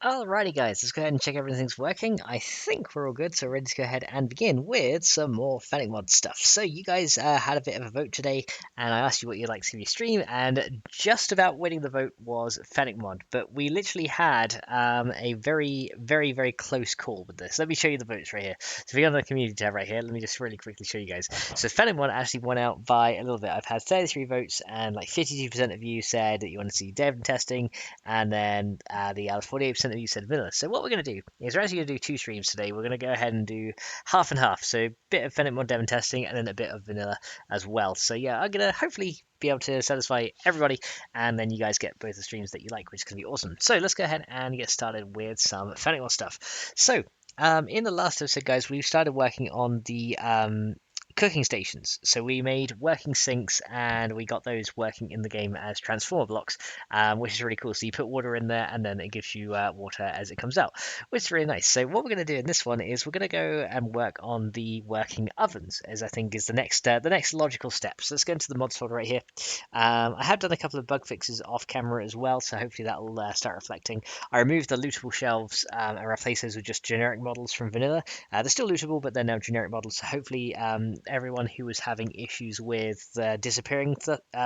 Alrighty guys, let's go ahead and check everything's working. I think we're all good, so we're ready to go ahead and begin with some more FennecMod stuff. So you guys had a bit of a vote today, and I asked you what you'd like to see me stream, and just about winning the vote was FennecMod. But we literally had a very close call with this. Let me show you the votes right here. So if you go on the community tab right here, let me just really quickly show you guys. So FennecMod actually won out by a little bit. I've had 33 votes, and like 52% of you said that you want to see dev and testing, and then the other 48% of you said vanilla. So what we're going to do is we're actually going to do two streams today. We're going to go ahead and do half and half. So a bit of FennecMod dev and testing, and then a bit of vanilla as well. So yeah, I'm going to hopefully be able to satisfy everybody, and then you guys get both the streams that you like, which is going to be awesome. So let's go ahead and get started with some FennecMod stuff. So in the last episode, guys, we started working on the cooking stations. So we made working sinks, and we got those working in the game as transformer blocks, which is really cool. So you put water in there, and then it gives you water as it comes out, which is really nice. So what we're going to do in this one is we're going to go and work on the working ovens, as I think is the next logical step. So let's go into the mod folder right here. I have done a couple of bug fixes off camera as well, so hopefully that will start reflecting. I removed the lootable shelves and replaced those with just generic models from vanilla. They're still lootable, but they're now generic models, so hopefully everyone who was having issues with disappearing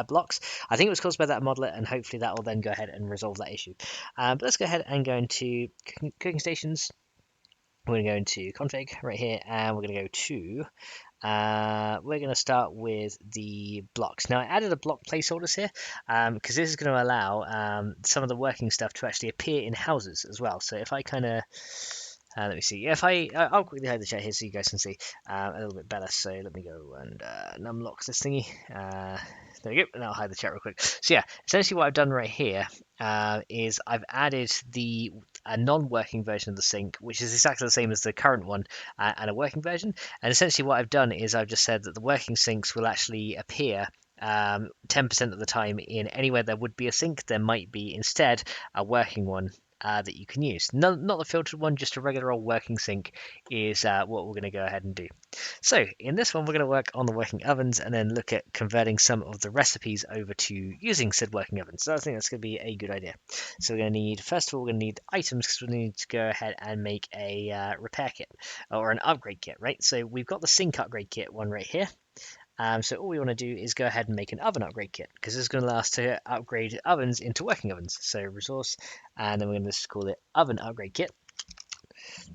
blocks, I think it was caused by that modeler, and hopefully that will then go ahead and resolve that issue. But let's go ahead and go into cooking stations. We're going to go into config right here, and we're going to go to we're going to start with the blocks. Now I added a block placeholders here because this is going to allow some of the working stuff to actually appear in houses as well. So if I kind of let me see. If I'll quickly hide the chat here so you guys can see a little bit better. So let me go and numlock this thingy. There we go. And I'll hide the chat real quick. So yeah, essentially what I've done right here is I've added the non-working version of the sink, which is exactly the same as the current one, and a working version. And essentially what I've done is I've just said that the working sinks will actually appear 10% of the time in anywhere there would be a sink. There might be instead a working one that you can use. Not the filtered one, just a regular old working sink is what we're going to go ahead and do. So in this one, we're going to work on the working ovens and then look at converting some of the recipes over to using said working ovens. So I think that's going to be a good idea. So we're going to need, first of all, we're going to need items because we need to go ahead and make a repair kit or an upgrade kit, right? So we've got the sink upgrade kit one right here. So all we want to do is go ahead and make an oven upgrade kit because this is going to allow us to upgrade ovens into working ovens. So resource, and then we're going to just call it oven upgrade kit.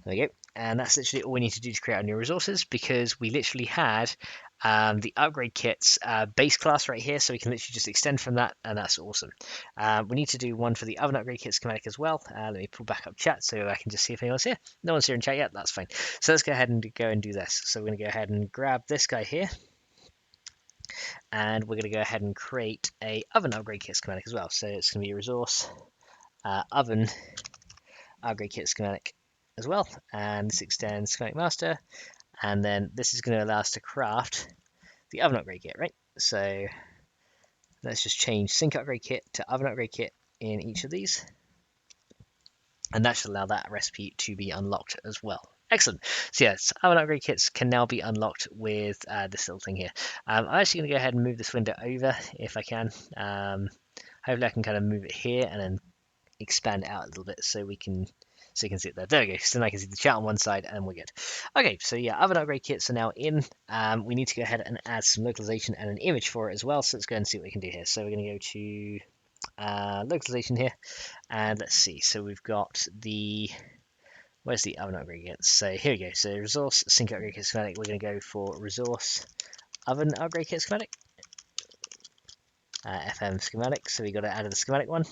There we go. And that's literally all we need to do to create our new resources because we literally had the upgrade kit's base class right here, so we can literally just extend from that, and that's awesome. We need to do one for the oven upgrade kit schematic as well. Let me pull back up chat so I can just see if anyone's here. No one's here in chat yet, that's fine. So let's go ahead and do this. So we're going to go ahead and grab this guy here, and we're going to go ahead and create a oven upgrade kit schematic as well. So it's going to be resource oven upgrade kit schematic as well, and this extends schematic master, and then this is going to allow us to craft the oven upgrade kit, right? So let's just change sink upgrade kit to oven upgrade kit in each of these, and that should allow that recipe to be unlocked as well. Excellent. So yes, oven upgrade kits can now be unlocked with this little thing here. I'm actually going to go ahead and move this window over if I can. Hopefully I can kind of move it here and then expand out a little bit so you can see it there. There we go. So then I can see the chat on one side and we're good. Okay, so yeah, oven upgrade kits are now in. We need to go ahead and add some localization and an image for it as well. So let's go and see what we can do here. So we're going to go to localization here, and let's see. So we've got the where's the oven upgrade kit? So here we go. So resource sink upgrade kit schematic. We're going to go for resource oven upgrade kit schematic. FM schematic. So we got to add the schematic one.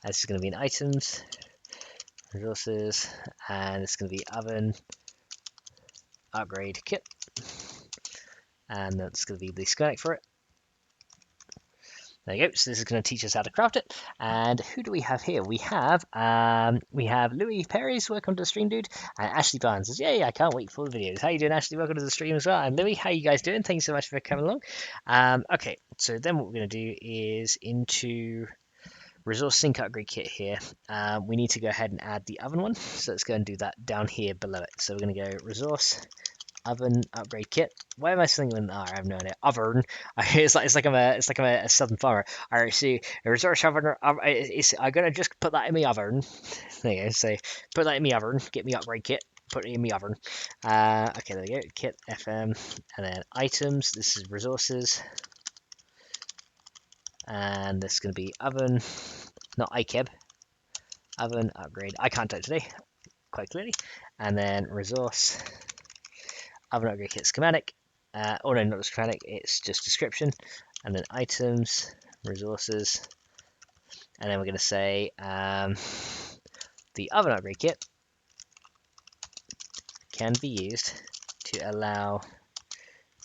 This is going to be in items, resources, and it's going to be oven upgrade kit, and that's going to be the schematic for it. There you go. So this is going to teach us how to craft it. And who do we have here? We have Louis Perry's, welcome to the stream, dude, and Ashley Barnes says, "Yay, I can't wait for the videos." How you doing, Ashley? Welcome to the stream as well. And Louis, how you guys doing? Thank you so much for coming along. Okay, so then what we're going to do is into resource sink upgrade kit here. We need to go ahead and add the oven one. So let's go and do that down here below it. So we're going to go resource oven upgrade kit. Why am I saying I have no idea. Oven. It's like I'm a southern farmer. Alright, see a resource oven. I'm gonna just put that in my oven. There you go. So put that in my oven. Get me upgrade kit. Put it in my oven. Okay, there we go. Kit FM and then items. This is resources, and this is gonna be oven, not IKEB. Oven upgrade. I can't type today quite clearly. And then resource. Oven upgrade kit schematic. Oh no, not the schematic, it's just description. And then items, resources, and then we're going to say the oven upgrade kit can be used to allow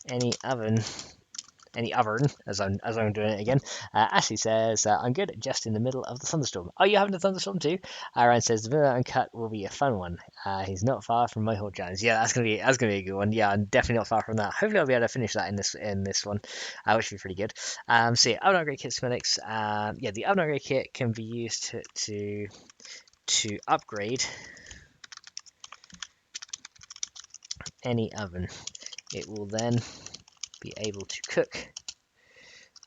any oven, as I'm doing it again. Ashley says, I'm good, just in the middle of the thunderstorm. Oh, you having a thunderstorm too? Ryan says the vanilla uncut will be a fun one. He's not far from my whole challenge. Yeah, that's gonna be a good one. Yeah, I'm definitely not far from that. Hopefully I'll be able to finish that in this one, which would be pretty good. So yeah, oven upgrade kit schematics. Yeah, the oven upgrade kit can be used to upgrade any oven. It will then be able to cook.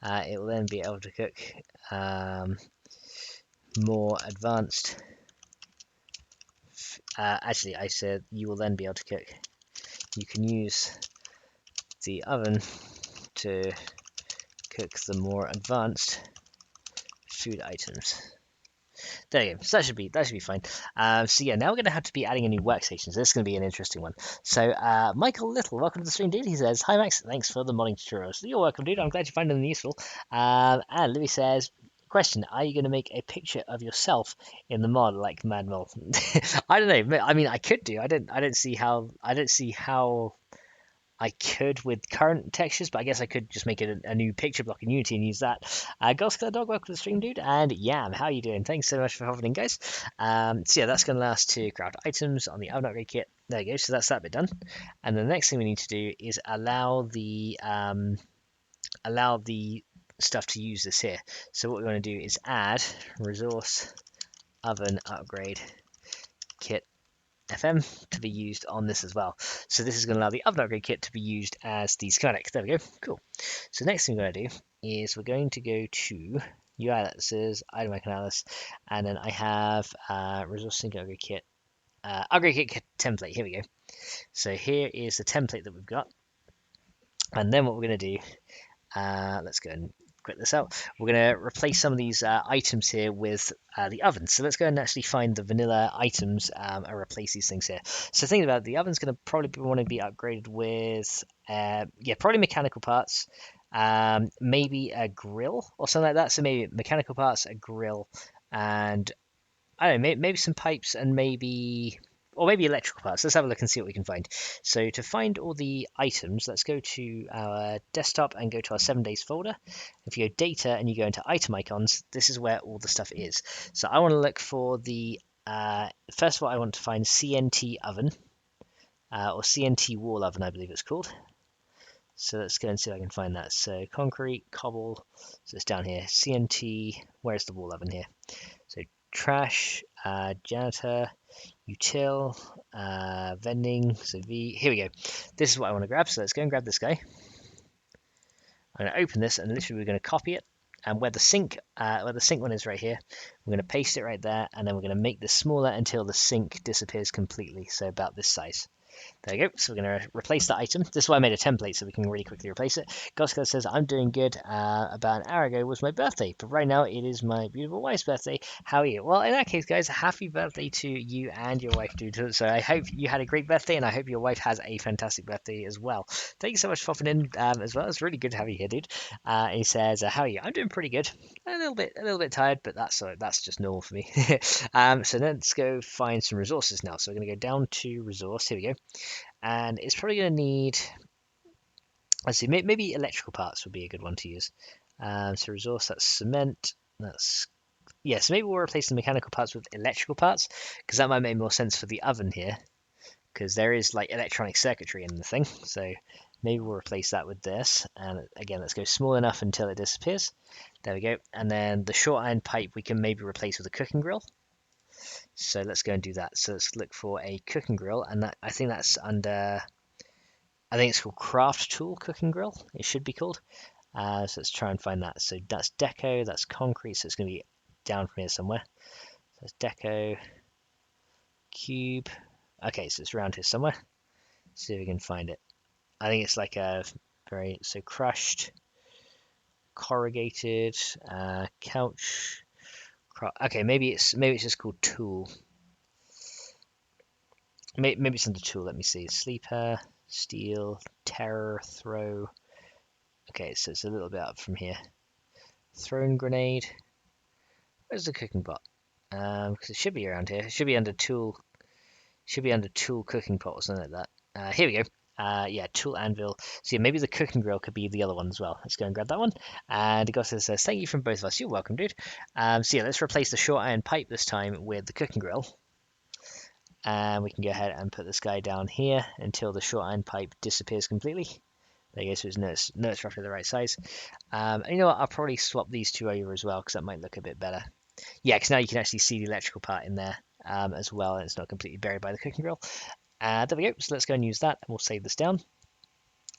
It will then be able to cook more advanced. Actually, I said you will then be able to cook. You can use the oven to cook the more advanced food items. There you go. So that should be fine. So yeah, now we're going to have to be adding a new workstation. So this is going to be an interesting one. So Michael Little, welcome to the stream, dude. He says, "Hi Max, thanks for the modding tutorials." You're welcome, dude. I'm glad you find them useful. And Louis says, "Question: Are you going to make a picture of yourself in the mod like Mad Mole?" I don't know. I mean, I could do. I don't see how. I could with current textures, but I guess I could just make it a new picture block in Unity and use that. Ghost Killer Dog, welcome to the stream, dude. And Yam, how are you doing? Thanks so much for hopping in, guys. So yeah, that's going to last to craft items on the oven upgrade kit. There you go. So that's that bit done. And the next thing we need to do is allow the stuff to use this here. So what we want to do is add resource oven upgrade kit FM to be used on this as well. So this is going to allow the oven upgrade kit to be used as the schematic. There we go. Cool. So next thing we're going to do is we're going to go to UI atlases, item analysis, and then I have resource sync upgrade kit, upgrade kit template. Here we go. So here is the template that we've got. And then what we're going to do, let's go and quit this out. We're going to replace some of these items here with the oven. So let's go and actually find the vanilla items and replace these things here. So thinking about it, the oven's going to probably want to be upgraded with, yeah, probably mechanical parts, maybe a grill or something like that. So maybe mechanical parts, a grill, and I don't know, maybe some pipes and maybe electrical parts. Let's have a look and see what we can find. So to find all the items, let's go to our desktop and go to our 7 days folder. If you go data and you go into item icons, this is where all the stuff is. So I want to look for the, first of all, I want to find CNT oven, or CNT wall oven, I believe it's called. So let's go and see if I can find that. So concrete, cobble, so it's down here. CNT, where's the wall oven here? So trash, janitor, util, vending, so V, here we go. This is what I want to grab, so let's go and grab this guy. I'm going to open this and literally we're going to copy it, and where the sink one is right here, we're going to paste it right there, and then we're going to make this smaller until the sink disappears completely, so about this size. There you go. So we're going to replace that item. This is why I made a template so we can really quickly replace it. Goska says, I'm doing good. About an hour ago was my birthday, but right now it is my beautiful wife's birthday. How are you? Well, in that case, guys, happy birthday to you and your wife, dude. So I hope you had a great birthday, and I hope your wife has a fantastic birthday as well. Thank you so much for popping in as well. It's really good to have you here, dude. He says, how are you? I'm doing pretty good. A little bit tired, but that's just normal for me. So let's go find some resources now. So we're going to go down to resource. Here we go. And it's probably going to need, let's see, maybe electrical parts would be a good one to use. So resource, that's cement, that's, yeah, so maybe we'll replace the mechanical parts with electrical parts, because that might make more sense for the oven here, because there is like electronic circuitry in the thing. So maybe we'll replace that with this, and again, let's go small enough until it disappears. There we go. And then the short iron pipe we can maybe replace with a cooking grill. So let's go and do that. So let's look for a cooking grill, and that, I think that's under I think it's called Craft Tool Cooking Grill. It should be called. So let's try and find that. So that's deco, that's concrete, so it's going to be down from here somewhere. So it's deco, cube. Okay, so it's around here somewhere. See if we can find it. I think it's like a so crushed, corrugated, couch. Okay, maybe it's just called tool. Maybe it's under tool. Let me see. Sleeper, steel, terror, throw. Okay, so it's a little bit up from here. Thrown grenade. Where's the cooking pot? Because it should be around here. It should be under tool. Should be under tool cooking pot or something like that. Here we go. Yeah, tool anvil. So yeah, maybe the cooking grill could be the other one as well. Let's go and grab that one. And it says, thank you from both of us. You're welcome, dude. So yeah, let's replace the short iron pipe this time with the cooking grill. And we can go ahead and put this guy down here until the short iron pipe disappears completely. There you go, so it's roughly the right size. And you know what, I'll probably swap these two over as well, because that might look a bit better. Yeah, because now you can actually see the electrical part in there as well, and it's not completely buried by the cooking grill. There we go, so let's go and use that, and we'll save this down.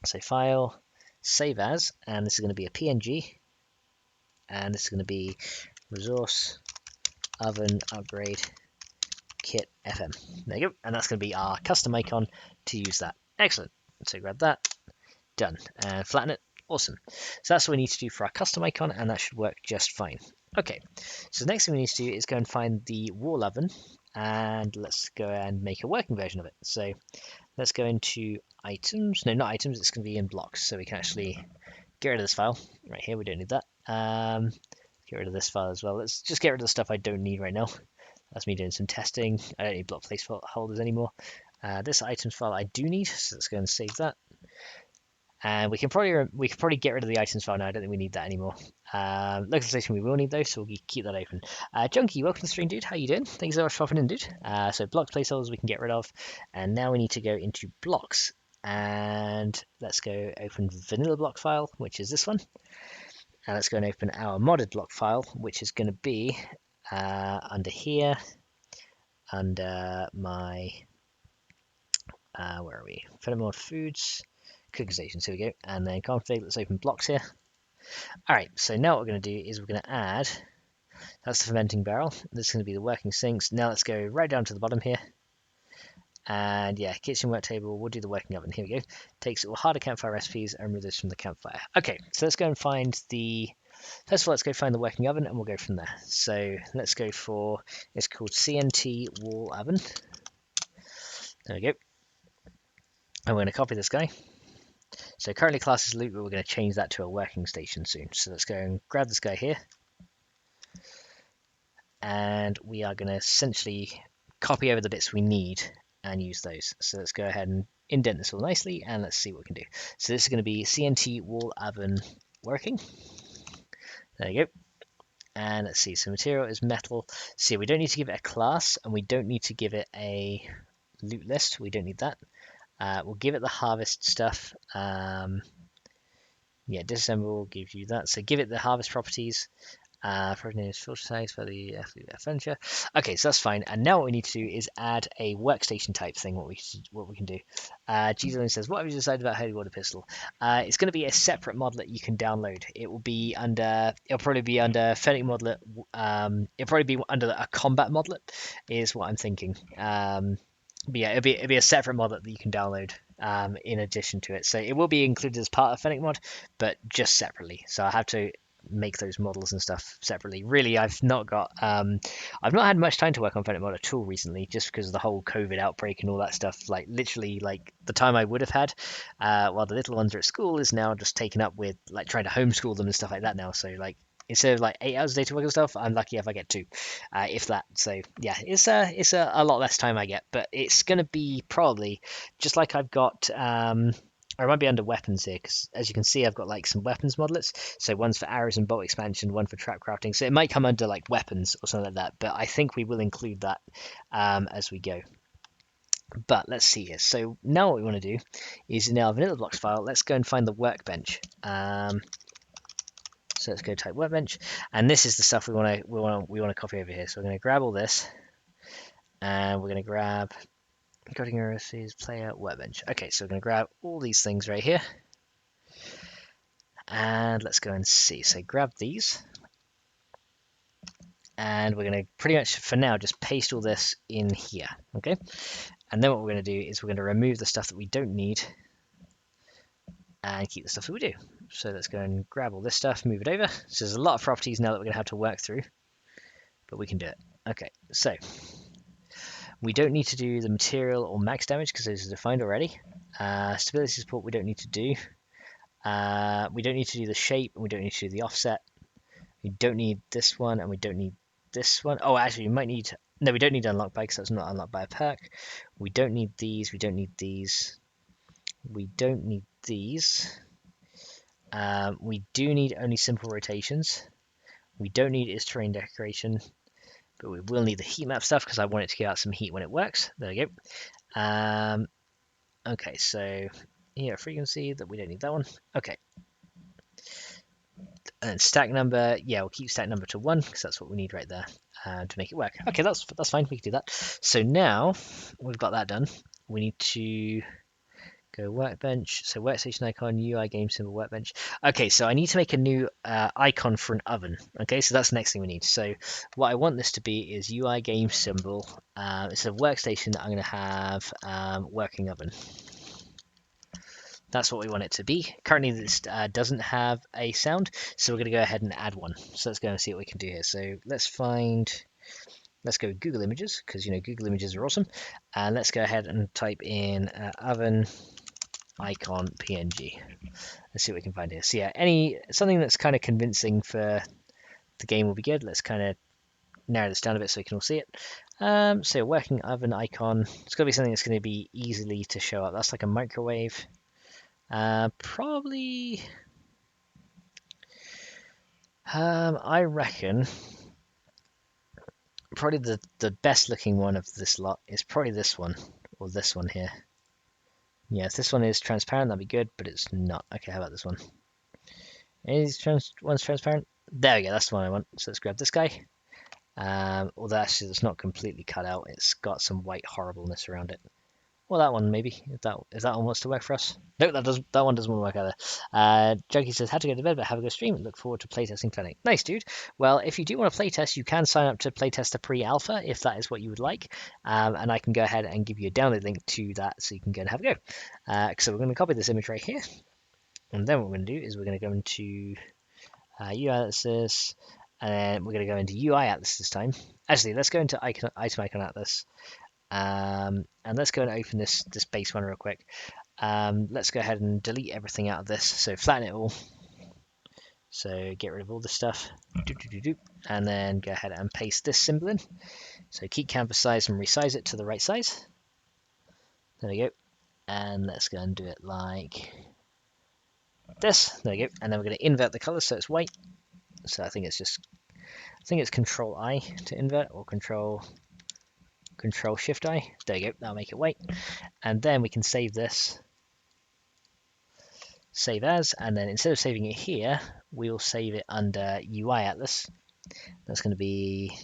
So File, Save As, and this is going to be a PNG, and this is going to be Resource Oven Upgrade Kit FM. There you go, and that's going to be our custom icon to use that. Excellent. So grab that, done, and flatten it. Awesome. So that's what we need to do for our custom icon, and that should work just fine. Okay, so the next thing we need to do is go and find the wall oven, and let's go and make a working version of it. So let's go into items. No, not items. It's going to be in blocks, so we can actually get rid of this file right here. We don't need that. Get rid of this file as well. Let's just get rid of the stuff I don't need right now. That's me doing some testing. I don't need block placeholders anymore. This items file I do need, so let's go and save that. And we can probably get rid of the items file now. I don't think we need that anymore. Localization we will need though, so we'll keep that open. Junkie, welcome to the stream, dude. How you doing? Thanks so much for popping in, dude. So block placeholders we can get rid of, and now we need to go into blocks. And let's go open vanilla block file, which is this one. And let's go and open our modded block file, which is going to be under here, under my where are we? FennecMod foods, cooking stations. Here we go. And then config. Let's open blocks here. All right. So now what we're going to do is we're going to add. That's the fermenting barrel. This is going to be the working sinks. Now let's go right down to the bottom here. And yeah, kitchen work table. We'll do the working oven. Here we go. Takes all harder campfire recipes and remove this from the campfire. Okay. So let's go and find the. First of all, let's go find the working oven, and we'll go from there. So let's go for. It's called CNT wall oven. There we go. And we're going to copy this guy. So currently class is loot, but we're going to change that to a working station soon. So let's go and grab this guy here. And we are going to essentially copy over the bits we need and use those. So let's go ahead and indent this all nicely, and let's see what we can do. So this is going to be CNT wall oven working. There you go. And let's see, so material is metal. See, we don't need to give it a class, and we don't need to give it a loot list. We don't need that. We'll give it the harvest stuff. Yeah, disassemble gives you that. So give it the harvest properties. Is filter tags for the furniture. Okay, so that's fine. And now what we need to do is add a workstation type thing. What we can do. Giselin says, "What have you decided about Holy Water Pistol?" It's going to be a separate modlet you can download. It will be under. It'll probably be under FennecModlet. It'll probably be under a combat modlet, is what I'm thinking. But yeah, it'll be a separate mod that you can download in addition to it. So it will be included as part of FennecMod, but just separately. So I have to make those models and stuff separately. Really, I've not had much time to work on FennecMod at all recently, just because of the whole COVID outbreak and all that stuff. Like literally, like the time I would have had while the little ones are at school is now just taken up with like trying to homeschool them and stuff like that now. So like instead of like 8 hours a day to work and stuff, I'm lucky if I get 2, if that. So yeah, it's a lot less time I get, but it's gonna be probably just like I've got. I might be under weapons here because, as you can see, I've got like some weapons modlets. So one's for arrows and bolt expansion, one for trap crafting. So it might come under like weapons or something like that. But I think we will include that as we go. But let's see here. So now what we want to do is in our vanilla blocks file, let's go and find the workbench. So let's go type workbench, and this is the stuff we want to copy over here. So we're going to grab all this, and we're going to grab Coding RSC's player workbench. Okay, so we're going to grab all these things right here. And let's go and see. So grab these. And we're going to pretty much, for now, just paste all this in here. Okay? And then what we're going to do is we're going to remove the stuff that we don't need and keep the stuff that we do. So let's go and grab all this stuff, move it over. So there's a lot of properties now that we're going to have to work through, but we can do it. Okay, so we don't need to do the material or max damage because those are defined already. Stability support we don't need to do. We don't need to do the shape, and we don't need to do the offset. We don't need this one, and we don't need this one. Oh, actually, we might need... No, we don't need unlock by because that's not unlocked by a perk. We don't need these. We don't need these. We don't need these. We do need only simple rotations. We don't need is terrain decoration, but we will need the heat map stuff because I want it to give out some heat when it works. There we go. Okay, so here, frequency, that we don't need that one. Okay. And stack number, yeah, we'll keep stack number to 1 because that's what we need right there to make it work. Okay, that's fine. We can do that. So now we've got that done. We need to go workbench. So workstation icon, UI game symbol, workbench. Okay, so I need to make a new icon for an oven. Okay, so that's the next thing we need. So what I want this to be is UI game symbol. Instead of workstation, I'm going to have working oven. That's what we want it to be. Currently, this doesn't have a sound, so we're going to go ahead and add one. So let's go and see what we can do here. So let's go Google Images, because, you know, Google Images are awesome. And let's go ahead and type in oven icon PNG. Let's see what we can find here. So yeah, something that's kind of convincing for the game will be good. Let's kind of narrow this down a bit so we can all see it. So working oven icon, it's got to be something that's going to be easily to show up. That's like a microwave. Probably, I reckon, probably the best looking one of this lot is probably this one, or this one here. Yeah, if this one is transparent, that'd be good, but it's not. Okay, how about this one? Is one's transparent? There we go, that's the one I want. So let's grab this guy. Although actually it's not completely cut out, it's got some white horribleness around it. Well, that one maybe, if that one wants to work for us. No, that one doesn't want to work either. Junkie says, had to go to bed, but have a good stream. Look forward to playtesting Fennec. Nice, dude. Well, if you do want to playtest, you can sign up to playtest a pre-alpha if that is what you would like. And I can go ahead and give you a download link to that so you can go and have a go. So we're going to copy this image right here. And then what we're going to do is we're going to go into UI Atlas, and then we're going to go into UI Atlas this time. Actually, let's go into item icon Atlas. And let's go and open this base one real quick. Let's go ahead and delete everything out of this. So flatten it all. So get rid of all this stuff. And then go ahead and paste this symbol in. So keep canvas size and resize it to the right size. There we go. And let's go and do it like this. There we go. And then we're going to invert the color so it's white. So I think it's Control I to invert, or Control Shift I. There you go, that'll make it white. And then we can save this. Save as, and then instead of saving it here, we'll save it under UI Atlas. That's going to be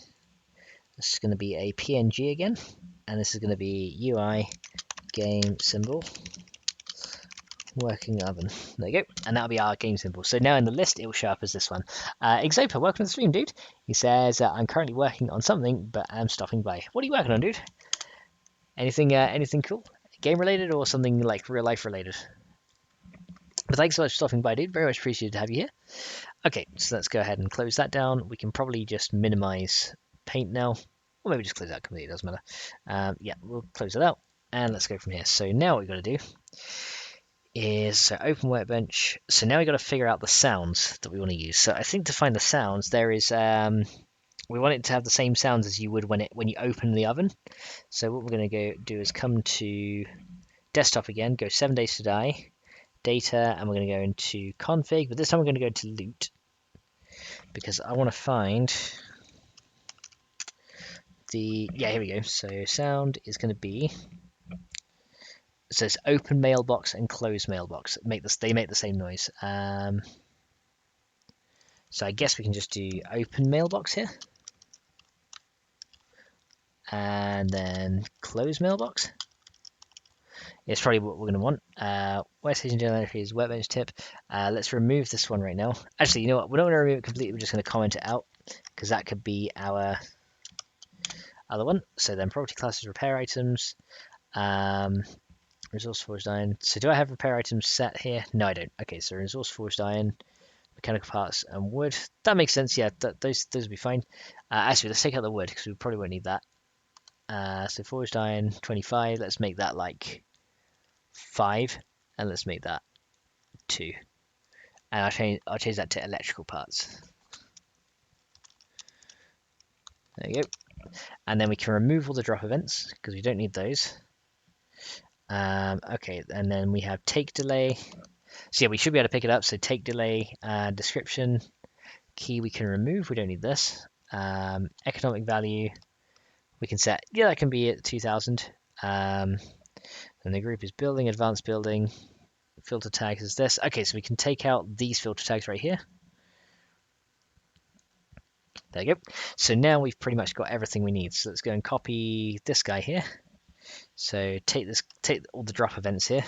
a PNG again, and this is going to be UI game symbol working oven. There you go, and that'll be our game symbol. So now in the list, it will show up as this one. Exopa, welcome to the stream, dude. He says, I'm currently working on something, but I'm stopping by. What are you working on, dude? Anything cool? Game related or something like real life related? But thanks so much for stopping by, dude. Very much appreciated to have you here. Okay, so let's go ahead and close that down. We can probably just minimize paint now. Or maybe just close that completely, it doesn't matter. Yeah, we'll close it out. And let's go from here. So now what we've got to do is open workbench. So now we've got to figure out the sounds that we want to use. So I think to find the sounds, there is we want it to have the same sounds as you would when you open the oven. So what we're going to go do is come to desktop again, go 7 days to die, data, and we're going to go into config, but this time we're going to go to loot because I want to find here we go. So sound is going to be, so it's open mailbox and close mailbox. They make the same noise. So I guess we can just do open mailbox here, and then close mailbox. It's probably what we're going to want. Workstation general entry is workbench tip. Let's remove this one right now. Actually, you know what? We don't want to remove it completely. We're just going to comment it out because that could be our other one. So then property classes, repair items, resource forged iron. So do I have repair items set here? No, I don't. Okay, so resource forged iron, mechanical parts, and wood. That makes sense. Yeah, those would be fine. Actually, let's take out the wood because we probably won't need that. So forged iron 25. Let's make that like 5, and let's make that 2. And I'll change that to electrical parts. There you go. And then we can remove all the drop events because we don't need those. Okay, and then we have take delay. So yeah, we should be able to pick it up. So take delay, description, key we can remove. We don't need this. Economic value we can set. Yeah, that can be at 2000. And the group is building, advanced building. Filter tags is this. Okay, so we can take out these filter tags right here. There you go. So now we've pretty much got everything we need. So let's go and copy this guy here. So take all the drop events here.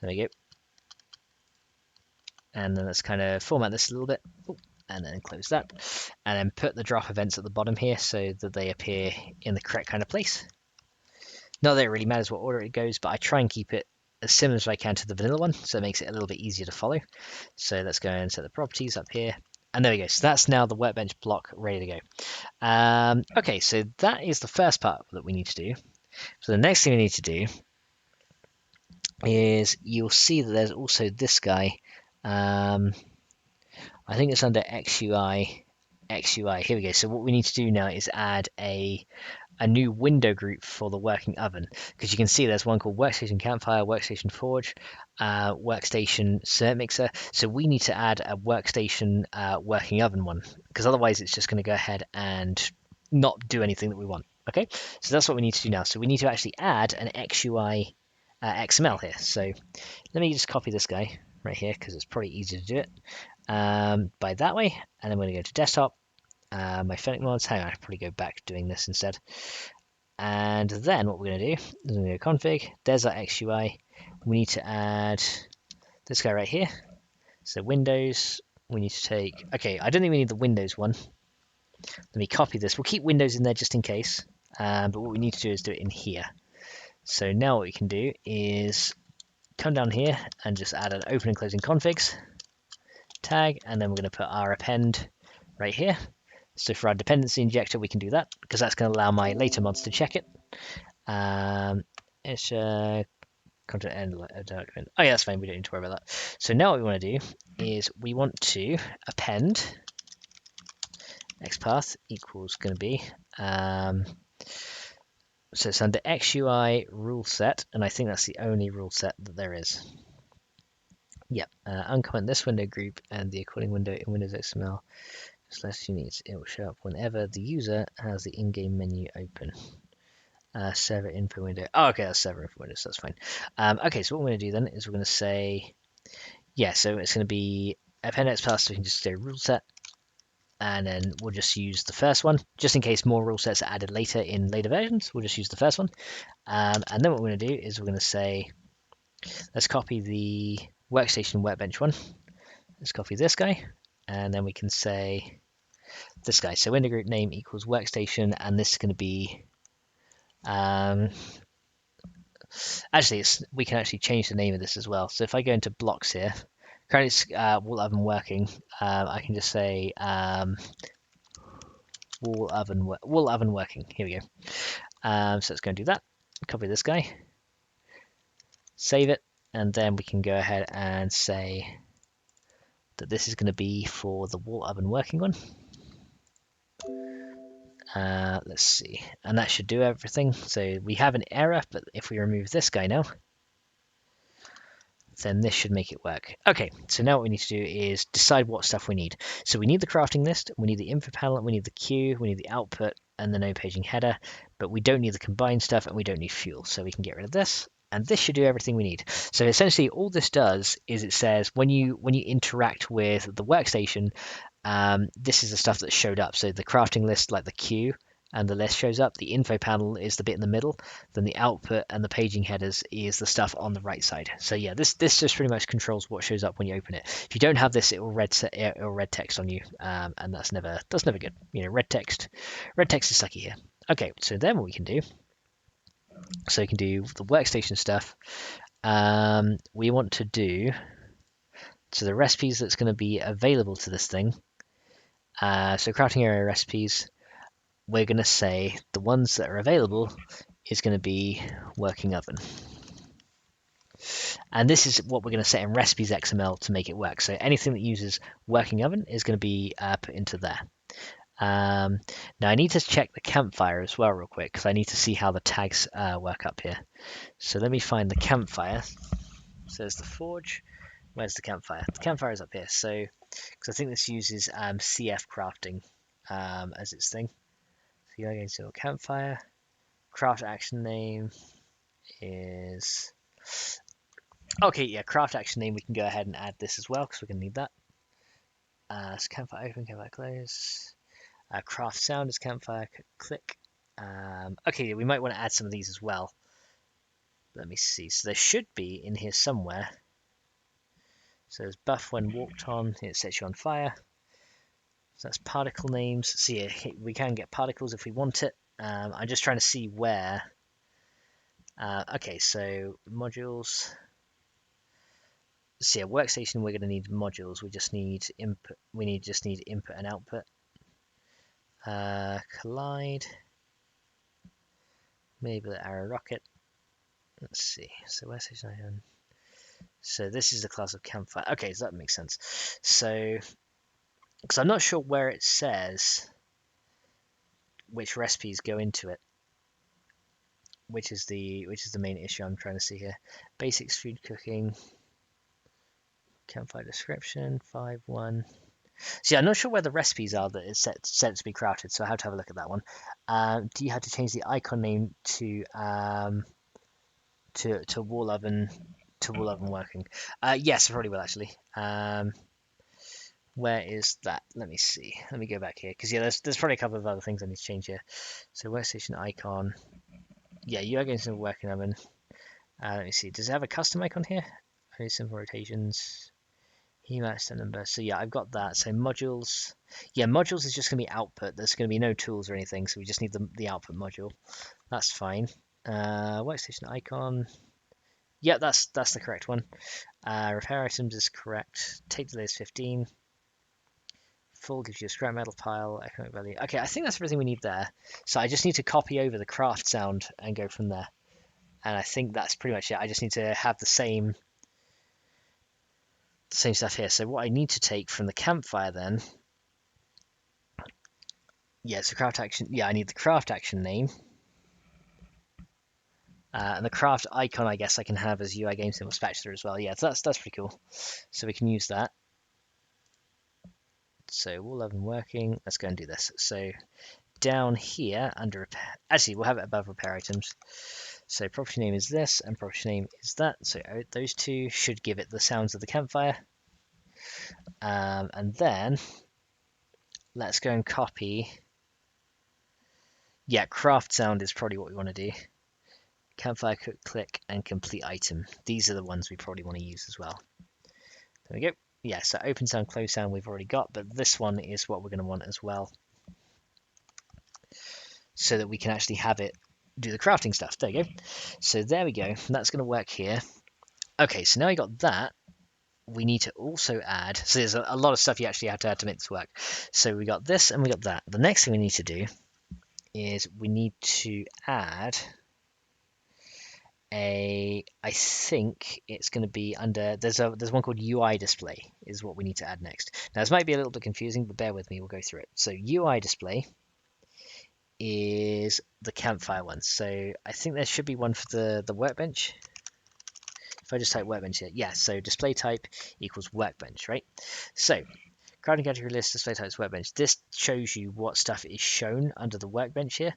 There we go. And then let's kind of format this a little bit. And then close that. And then put the drop events at the bottom here so that they appear in the correct kind of place. Not that it really matters what order it goes, but I try and keep it as similar as I can to the vanilla one, so it makes it a little bit easier to follow. So let's go and set the properties up here. And there we go. So that's now the workbench block ready to go. Okay, so that is the first part that we need to do. So the next thing we need to do is you'll see that there's also this guy. I think it's under XUI. Here we go. So what we need to do now is add a new window group for the working oven, because you can see there's one called Workstation Campfire, Workstation Forge, Workstation Cement Mixer. So we need to add a Workstation working oven one, because otherwise it's just going to go ahead and not do anything that we want. Okay, so that's what we need to do now. So we need to actually add an XUI XML here. So let me just copy this guy right here because it's probably easier to do it by that way. And I'm going to go to desktop. My FennecMods, hang on, I probably go back to doing this instead. And then what we're going to do is we're going to go config, there's our XUI. We need to add this guy right here. So Windows, we need to take, okay, I don't think we need the Windows one. Let me copy this. We'll keep Windows in there just in case. But what we need to do is do it in here. So now what we can do is come down here and just add an open and closing configs tag, and then we're going to put our append right here. So for our dependency injector, we can do that because that's going to allow my later mods to check it. It's content end document. Oh yeah, that's fine. We don't need to worry about that. So now what we want to do is we want to append xpath equals going to be so it's under XUI rule set, and I think that's the only rule set that there is. Yep. Uncomment this window group and the according window in Windows XML. Slash units, it will show up whenever the user has the in-game menu open. Server info window. Oh, okay, that's server info window, so that's fine. Okay, so what we're going to do then is we're going to say, yeah, so it's going to be append xpath, so we can just say rule set, and then we'll just use the first one, just in case more rule sets are added later in later versions. We'll just use the first one. And then what we're going to do is we're going to say, let's copy the workstation workbench one. Let's copy this guy. And then we can say this guy. So window group name equals workstation, and this is going to be actually we can actually change the name of this as well. So if I go into blocks here, currently it's wall oven working. I can just say wall oven working. Here we go. So let's go and do that. Copy this guy, save it, and then we can go ahead and say that this is going to be for the wall oven working one. Let's see, and that should do everything. So we have an error, but if we remove this guy now, then this should make it work. Okay, so now what we need to do is decide what stuff we need. So we need the crafting list, we need the info panel, we need the queue, we need the output, and the no paging header, but we don't need the combined stuff, and we don't need fuel, so we can get rid of this. And this should do everything we need. So essentially all this does is it says when you interact with the workstation, this is the stuff that showed up. So the crafting list, like the queue and the list shows up. The info panel is the bit in the middle. Then the output and the paging headers is the stuff on the right side. So yeah, this just pretty much controls what shows up when you open it. If you don't have this, it will red text on you, and that's never good. You know, red text is sucky here. Okay, so then what we can do, so we can do the workstation stuff. We want to do, so the recipes that's going to be available to this thing. So crafting area recipes, we're going to say the ones that are available is going to be working oven. And this is what we're going to set in recipes XML to make it work. So anything that uses working oven is going to be put into there. Now I need to check the campfire as well real quick, because I need to see how the tags work up here. So let me find the campfire. So there's the forge. Where's the campfire? The campfire is up here. So, because I think this uses CF crafting as its thing. So you're going to a campfire. Craft action name is... Okay, yeah, craft action name, we can go ahead and add this as well, because we're going to need that. So campfire open, campfire close. Craft sound is campfire, click. Okay, we might want to add some of these as well. Let me see. So there should be in here somewhere. So there's buff when walked on, it sets you on fire. So that's particle names. So yeah, we can get particles if we want it. I'm just trying to see where. Okay, so modules. So yeah, workstation, we're going to need modules. We just need input. Just need input and output. Collide. Maybe the arrow rocket. Let's see. So workstation icon. So this is the class of campfire. Okay, so that makes sense. So, because I'm not sure where it says which recipes go into it, which is the main issue I'm trying to see here. Basics food cooking. Campfire description 5.1. So yeah, I'm not sure where the recipes are that it's set to be crafted, so I have to have a look at that one. Do you have to change the icon name to wall oven working? Yes, I probably will actually. Where is that? Let me see. Let me go back here, because yeah, there's probably a couple of other things I need to change here. So workstation icon. Yeah, you are going to working oven. Let me see. Does it have a custom icon here? Only simple rotations. Emacs number. So yeah, I've got that. So modules. Yeah, modules is just going to be output. There's going to be no tools or anything, so we just need the output module. That's fine. Workstation icon. Yeah, that's the correct one. Repair items is correct. Take delay is 15. Full gives you a scrap metal pile. Economic value. Okay, I think that's everything we need there. So I just need to copy over the craft sound and go from there. And I think that's pretty much it. I just need to have the same stuff here. So what I need to take from the campfire then, yeah, so craft action. Yeah, I need the craft action name, and the craft icon. I guess I can have as UI game symbol spatula as well. Yeah, so that's pretty cool. So we can use that. So wall oven working. Let's go and do this. So down here under repair. Actually, we'll have it above repair items. So property name is this, and property name is that. So those two should give it the sounds of the campfire. And then let's go and copy. Yeah, craft sound is probably what we want to do. Campfire, cook, click, and complete item. These are the ones we probably want to use as well. There we go. Yeah, so open sound, close sound we've already got, but this one is what we're going to want as well, so that we can actually have it do the crafting stuff. There you go. So there we go. That's going to work here. Okay, so now we got that. We need to also add, so there's a lot of stuff you actually have to add to make this work. So we got this and we got that. The next thing we need to do is we need to add I think it's going to be under, there's one called UI display is what we need to add next. Now this might be a little bit confusing, but bear with me, we'll go through it. So UI display is the campfire one. So I think there should be one for the workbench. If I just type workbench here, yeah, so display type equals workbench, right? So crafting category list, display type is workbench. This shows you what stuff is shown under the workbench here.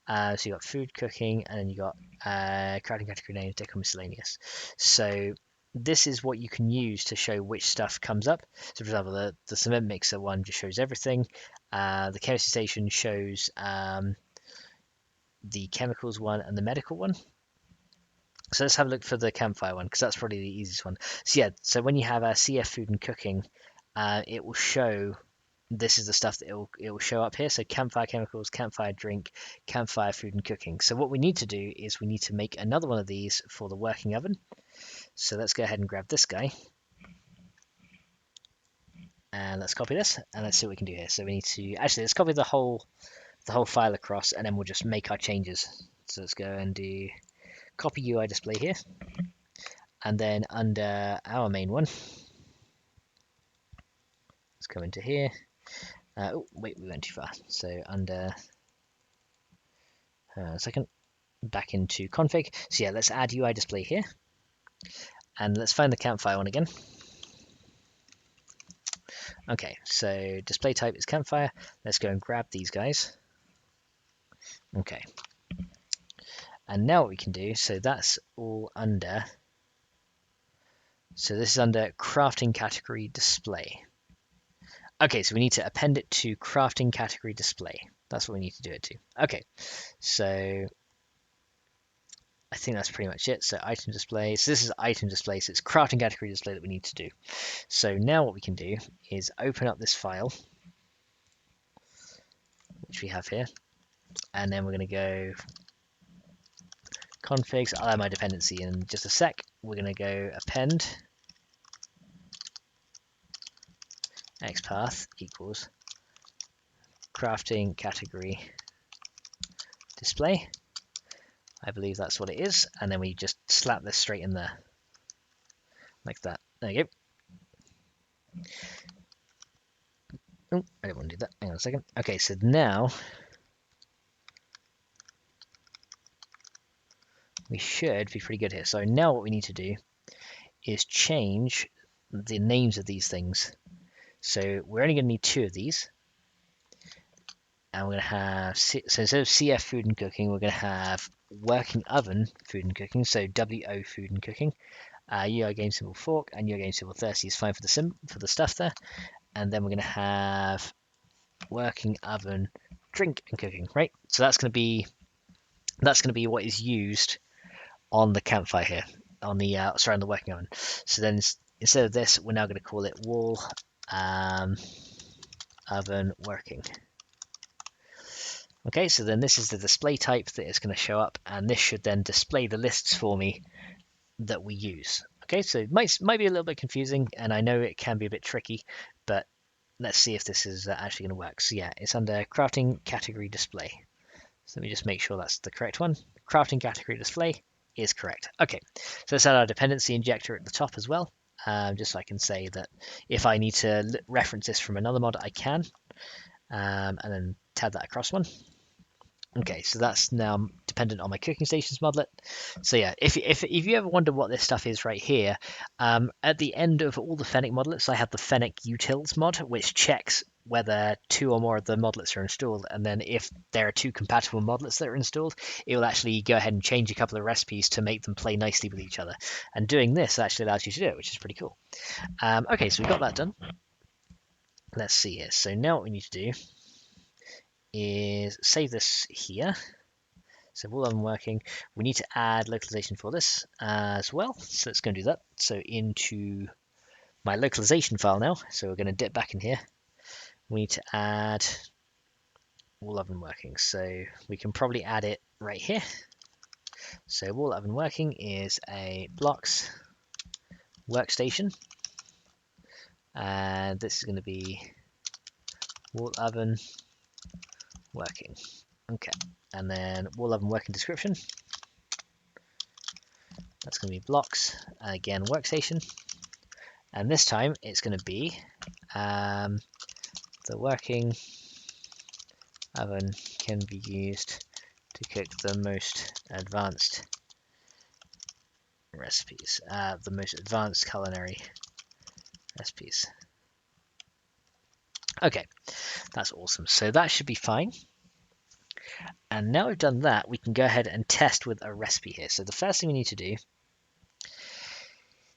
So you got food, cooking, and then you got crafting category name, decor miscellaneous. So this is what you can use to show which stuff comes up. So for example, the cement mixer one just shows everything. The chemistry station shows the chemicals one and the medical one. So let's have a look for the campfire one, because that's probably the easiest one. So yeah, so when you have a CF food and cooking, it will show, this is the stuff that it will show up here. So campfire chemicals, campfire drink, campfire food and cooking. So what we need to do is we need to make another one of these for the working oven. So let's go ahead and grab this guy. And let's copy this, and let's see what we can do here. So we need to, actually, let's copy the whole file across, and then we'll just make our changes. So let's go and do copy UI display here. And then under our main one, let's go into here. Oh, wait, we went too far. So under, a second, back into config. So yeah, let's add UI display here. And let's find the campfire one again. Okay, so display type is campfire. Let's go and grab these guys. Okay. And now what we can do, so that's all under, so this is under crafting category display. Okay, so we need to append it to crafting category display. That's what we need to do it to. Okay, so I think that's pretty much it. So item display, so this is item display, so it's crafting category display that we need to do. So now what we can do is open up this file, which we have here, and then we're going to go configs. I'll add my dependency in just a sec. We're going to go append xpath equals crafting category display. I believe that's what it is, and then we just slap this straight in there like that. There you go. Oh, I didn't want to do that. Hang on a second. Okay, so now we should be pretty good here. So now what we need to do is change the names of these things. So we're only going to need 2 of these. And we're going to have, so instead of CF food and cooking, we're going to have working oven food and cooking. So WO food and cooking. UI game symbol fork and UI game symbol thirsty is fine for the stuff there. And then we're going to have working oven drink and cooking, right? So that's going to be what is used on the campfire here, on the sorry, on the working oven. So then instead of this, we're now going to call it wall oven working. Okay, so then this is the display type that is going to show up, and this should then display the lists for me that we use. Okay, so it might be a little bit confusing, and I know it can be a bit tricky, but let's see if this is actually going to work. So yeah, it's under crafting category display. So let me just make sure that's the correct one. Crafting category display is correct. Okay, so let's add our dependency injector at the top as well, just so I can say that if I need to reference this from another mod, I can, and then tab that across one. Okay, so that's now dependent on my cooking stations modlet. So yeah, if you ever wonder what this stuff is right here, at the end of all the Fennec modlets, I have the Fennec utils mod, which checks whether 2 or more of the modlets are installed, and then if there are 2 compatible modlets that are installed, it will actually go ahead and change a couple of recipes to make them play nicely with each other. And doing this actually allows you to do it, which is pretty cool. Okay, so we've got that done. Let's see here. So now what we need to do is save this here. So while I'm working, we need to add localization for this as well. So let's go and do that. So into my localization file now. So we're going to dip back in here. We need to add wall oven working. So we can probably add it right here. So wall oven working is a blocks workstation. And this is going to be wall oven working. Okay, and then wall oven working description. That's going to be blocks, again workstation, and this time it's going to be the working oven can be used to cook the most advanced recipes, the most advanced culinary recipes. Okay, that's awesome. So that should be fine. And now we've done that, we can go ahead and test with a recipe here. So the first thing we need to do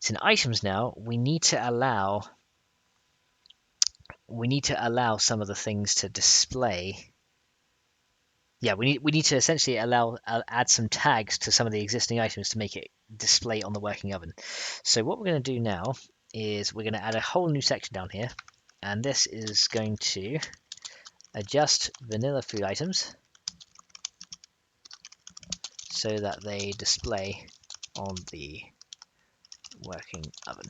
is in items now, we need to allow some of the things to display yeah, we need to essentially add some tags to some of the existing items to make it display on the working oven. So what we're going to do now is we're going to add a whole new section down here, and this is going to adjust vanilla food items so that they display on the working oven.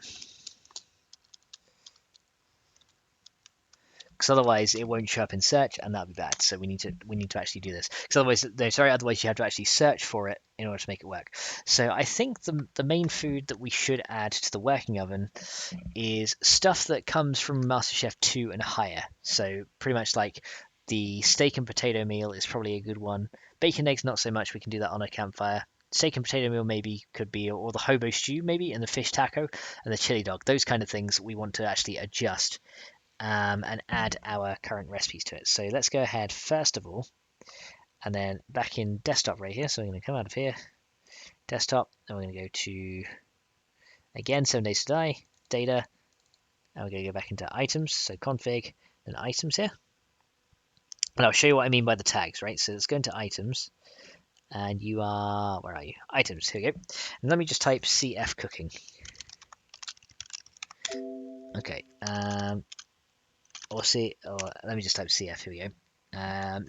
Because otherwise it won't show up in search, and that'll be bad. So we need to actually do this. Because otherwise you have to actually search for it in order to make it work. So I think the main food that we should add to the working oven is stuff that comes from MasterChef 2 and higher. So pretty much like the steak and potato meal is probably a good one. Bacon eggs not so much. We can do that on a campfire. Steak and potato meal maybe could be, or the hobo stew maybe, and the fish taco and the chili dog. Those kind of things we want to actually adjust and add our current recipes to it. So let's go ahead first of all, and then back in desktop right here. So I'm going to come out of here, desktop, and we're going to go to, again, 7 days to die, data, and we're going to go back into items, so config, and items here. And I'll show you what I mean by the tags, right? So let's go into items, and you are, where are you? Items, here we go. And let me just type CF cooking. Okay, let me just type CF, here we go.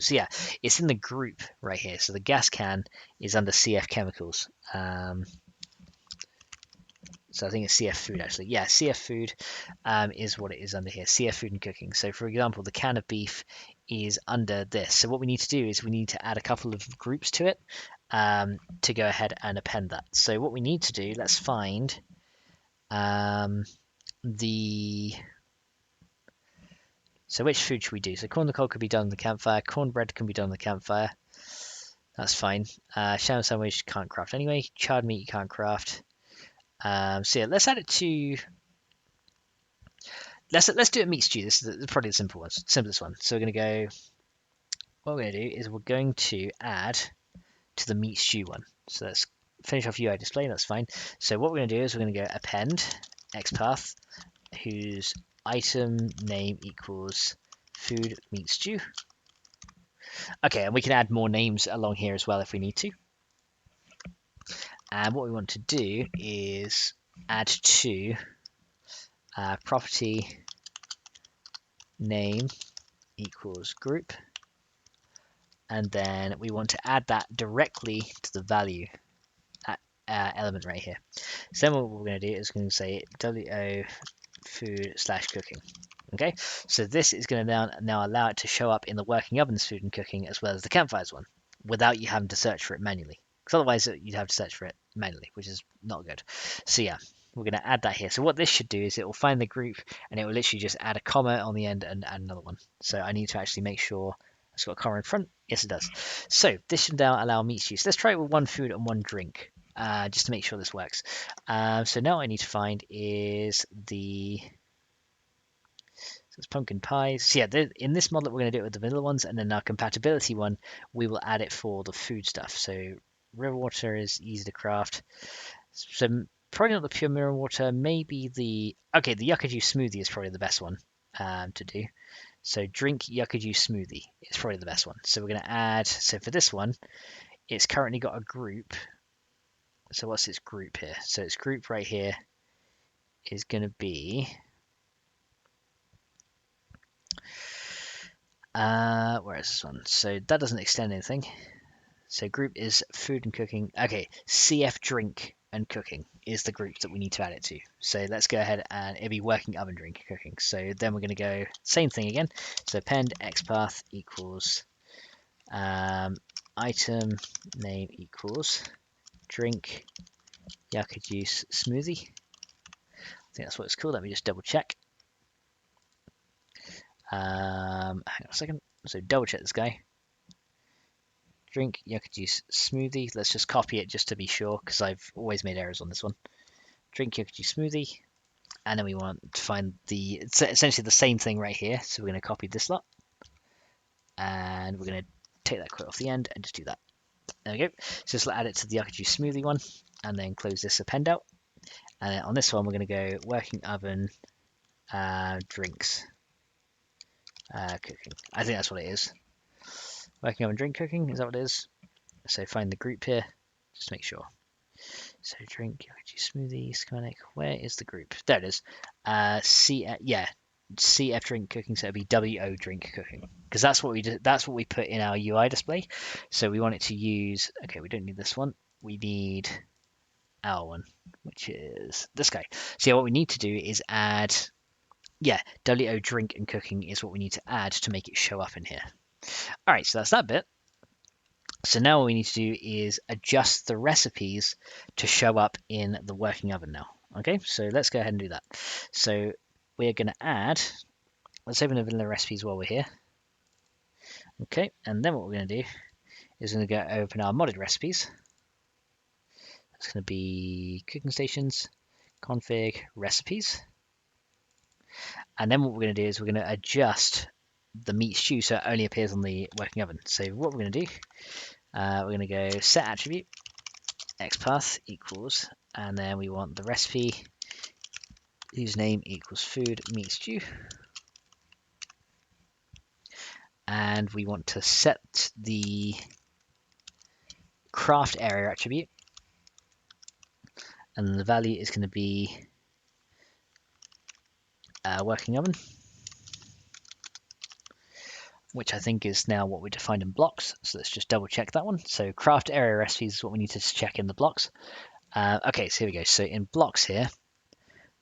So yeah, it's in the group right here. So the gas can is under CF chemicals. So I think it's CF food actually. Yeah, CF food is what it is under here. CF food and cooking. So for example, the can of beef is under this. So what we need to do is we need to add a couple of groups to it to go ahead and append that. So what we need to do, let's find the... So which food should we do? So corn on the cob could be done on the campfire. Cornbread can be done on the campfire. That's fine. Sham sandwich can't craft anyway. Charred meat you can't craft. So yeah, let's add it to. Let's do a meat stew. This is probably the simplest one. So we're gonna go. What we're gonna do is we're going to add to the meat stew one. So let's finish off UI display. That's fine. So what we're gonna do is we're gonna go append xpath, whose item name equals food meat stew. Okay, and we can add more names along here as well if we need to. And what we want to do is add to property name equals group, and then we want to add that directly to the value element right here. So then what we're going to do is going to say WO food / cooking. Okay, so this is going to now allow it to show up in the working ovens food and cooking as well as the campfires one without you having to search for it manually. Because otherwise you'd have to search for it manually, which is not good. So yeah, we're going to add that here. So what this should do is it will find the group and it will literally just add a comma on the end and add another one. So I need to actually make sure it's got a comma in front. Yes, it does. So this should now allow meat stews. Let's try it with one food and one drink, just to make sure this works. So now what I need to find is the... So it's pumpkin pies. So yeah, in this model we're going to do it with the vanilla ones, and then our compatibility one, we will add it for the food stuff. So river water is easy to craft. So probably not the pure mirror water, maybe the yucca juice smoothie is probably the best one to do. So drink yucca juice smoothie is probably the best one. So we're going to add, so for this one, it's currently got a group. So what's its group here? So its group right here is going to be, where is this one? So that doesn't extend anything. So group is food and cooking. Okay, CF drink and cooking is the group that we need to add it to. So let's go ahead and it'll be working oven drink cooking. So then we're going to go same thing again. So append xpath equals item name equals drink yucca juice smoothie. I think that's what it's called. Let me just double check. Hang on a second. So double check this guy. Drink yucca juice smoothie. Let's just copy it just to be sure, because I've always made errors on this one. Drink yucca juice smoothie. And then we want to find it's essentially the same thing right here. So we're going to copy this lot. And we're going to take that quote off the end and just do that. There we go. So just add it to the yucca juice smoothie one. And then close this append out. And then on this one, we're going to go working oven drinks cooking. I think that's what it is. Working oven drink cooking, is that what it is? So find the group here, just make sure. So drink smoothie schematic. Where is the group? There it is. CF drink cooking. So it'd be WO drink cooking because that's what we did. That's what we put in our UI display. So we want it to use. Okay, we don't need this one. We need our one, which is this guy. So yeah, what we need to do is add. Yeah, WO drink and cooking is what we need to add to make it show up in here. All right, so that's that bit. So now what we need to do is adjust the recipes to show up in the working oven now. Okay, so let's go ahead and do that. So we're going to add, let's open the vanilla recipes while we're here. Okay, and then what we're going to do is we're going to go open our modded recipes. It's going to be cooking stations, config, recipes. And then what we're going to do is we're going to adjust the meat stew so it only appears on the working oven. So what we're going to do, we're going to go set attribute, xpath equals, and then we want the recipe whose name equals food meat stew. And we want to set the craft area attribute. And then the value is going to be working oven, which I think is now what we defined in blocks. So let's just double check that one. So craft area recipes is what we need to check in the blocks. Okay, so here we go. So in blocks here,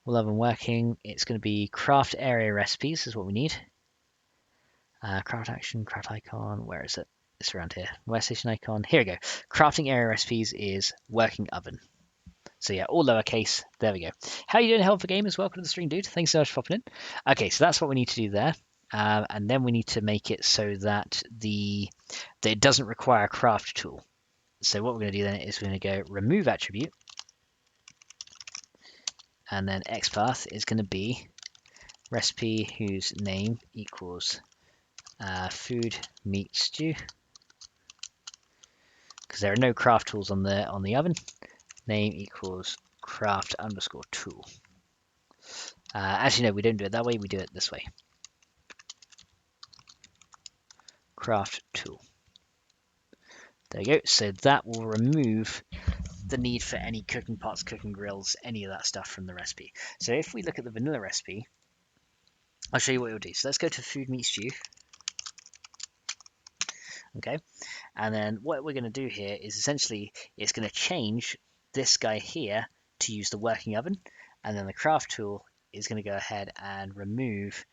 we'll have them working. It's going to be craft area recipes is what we need. Craft action, craft icon, where is it? It's around here. Workstation icon, here we go. Crafting area recipes is working oven. So yeah, all lowercase, there we go. How are you doing, Helpful Gamers? Welcome to the stream, dude. Thanks so much for popping in. Okay, so that's what we need to do there. And then we need to make it so that it doesn't require a craft tool. So what we're going to do then is we're going to go remove attribute. And then xpath is going to be recipe whose name equals food meat stew, because there are no craft tools on the oven. Name equals craft underscore tool. Actually, no, we don't do it that way. We do it this way. Craft tool. There you go. So that will remove the need for any cooking pots, cooking grills, any of that stuff from the recipe. So if we look at the vanilla recipe, I'll show you what it will do. So let's go to food meat stew. Okay, and then what we're going to do here is essentially it's going to change this guy here to use the working oven, and then the craft tool is going to go ahead and remove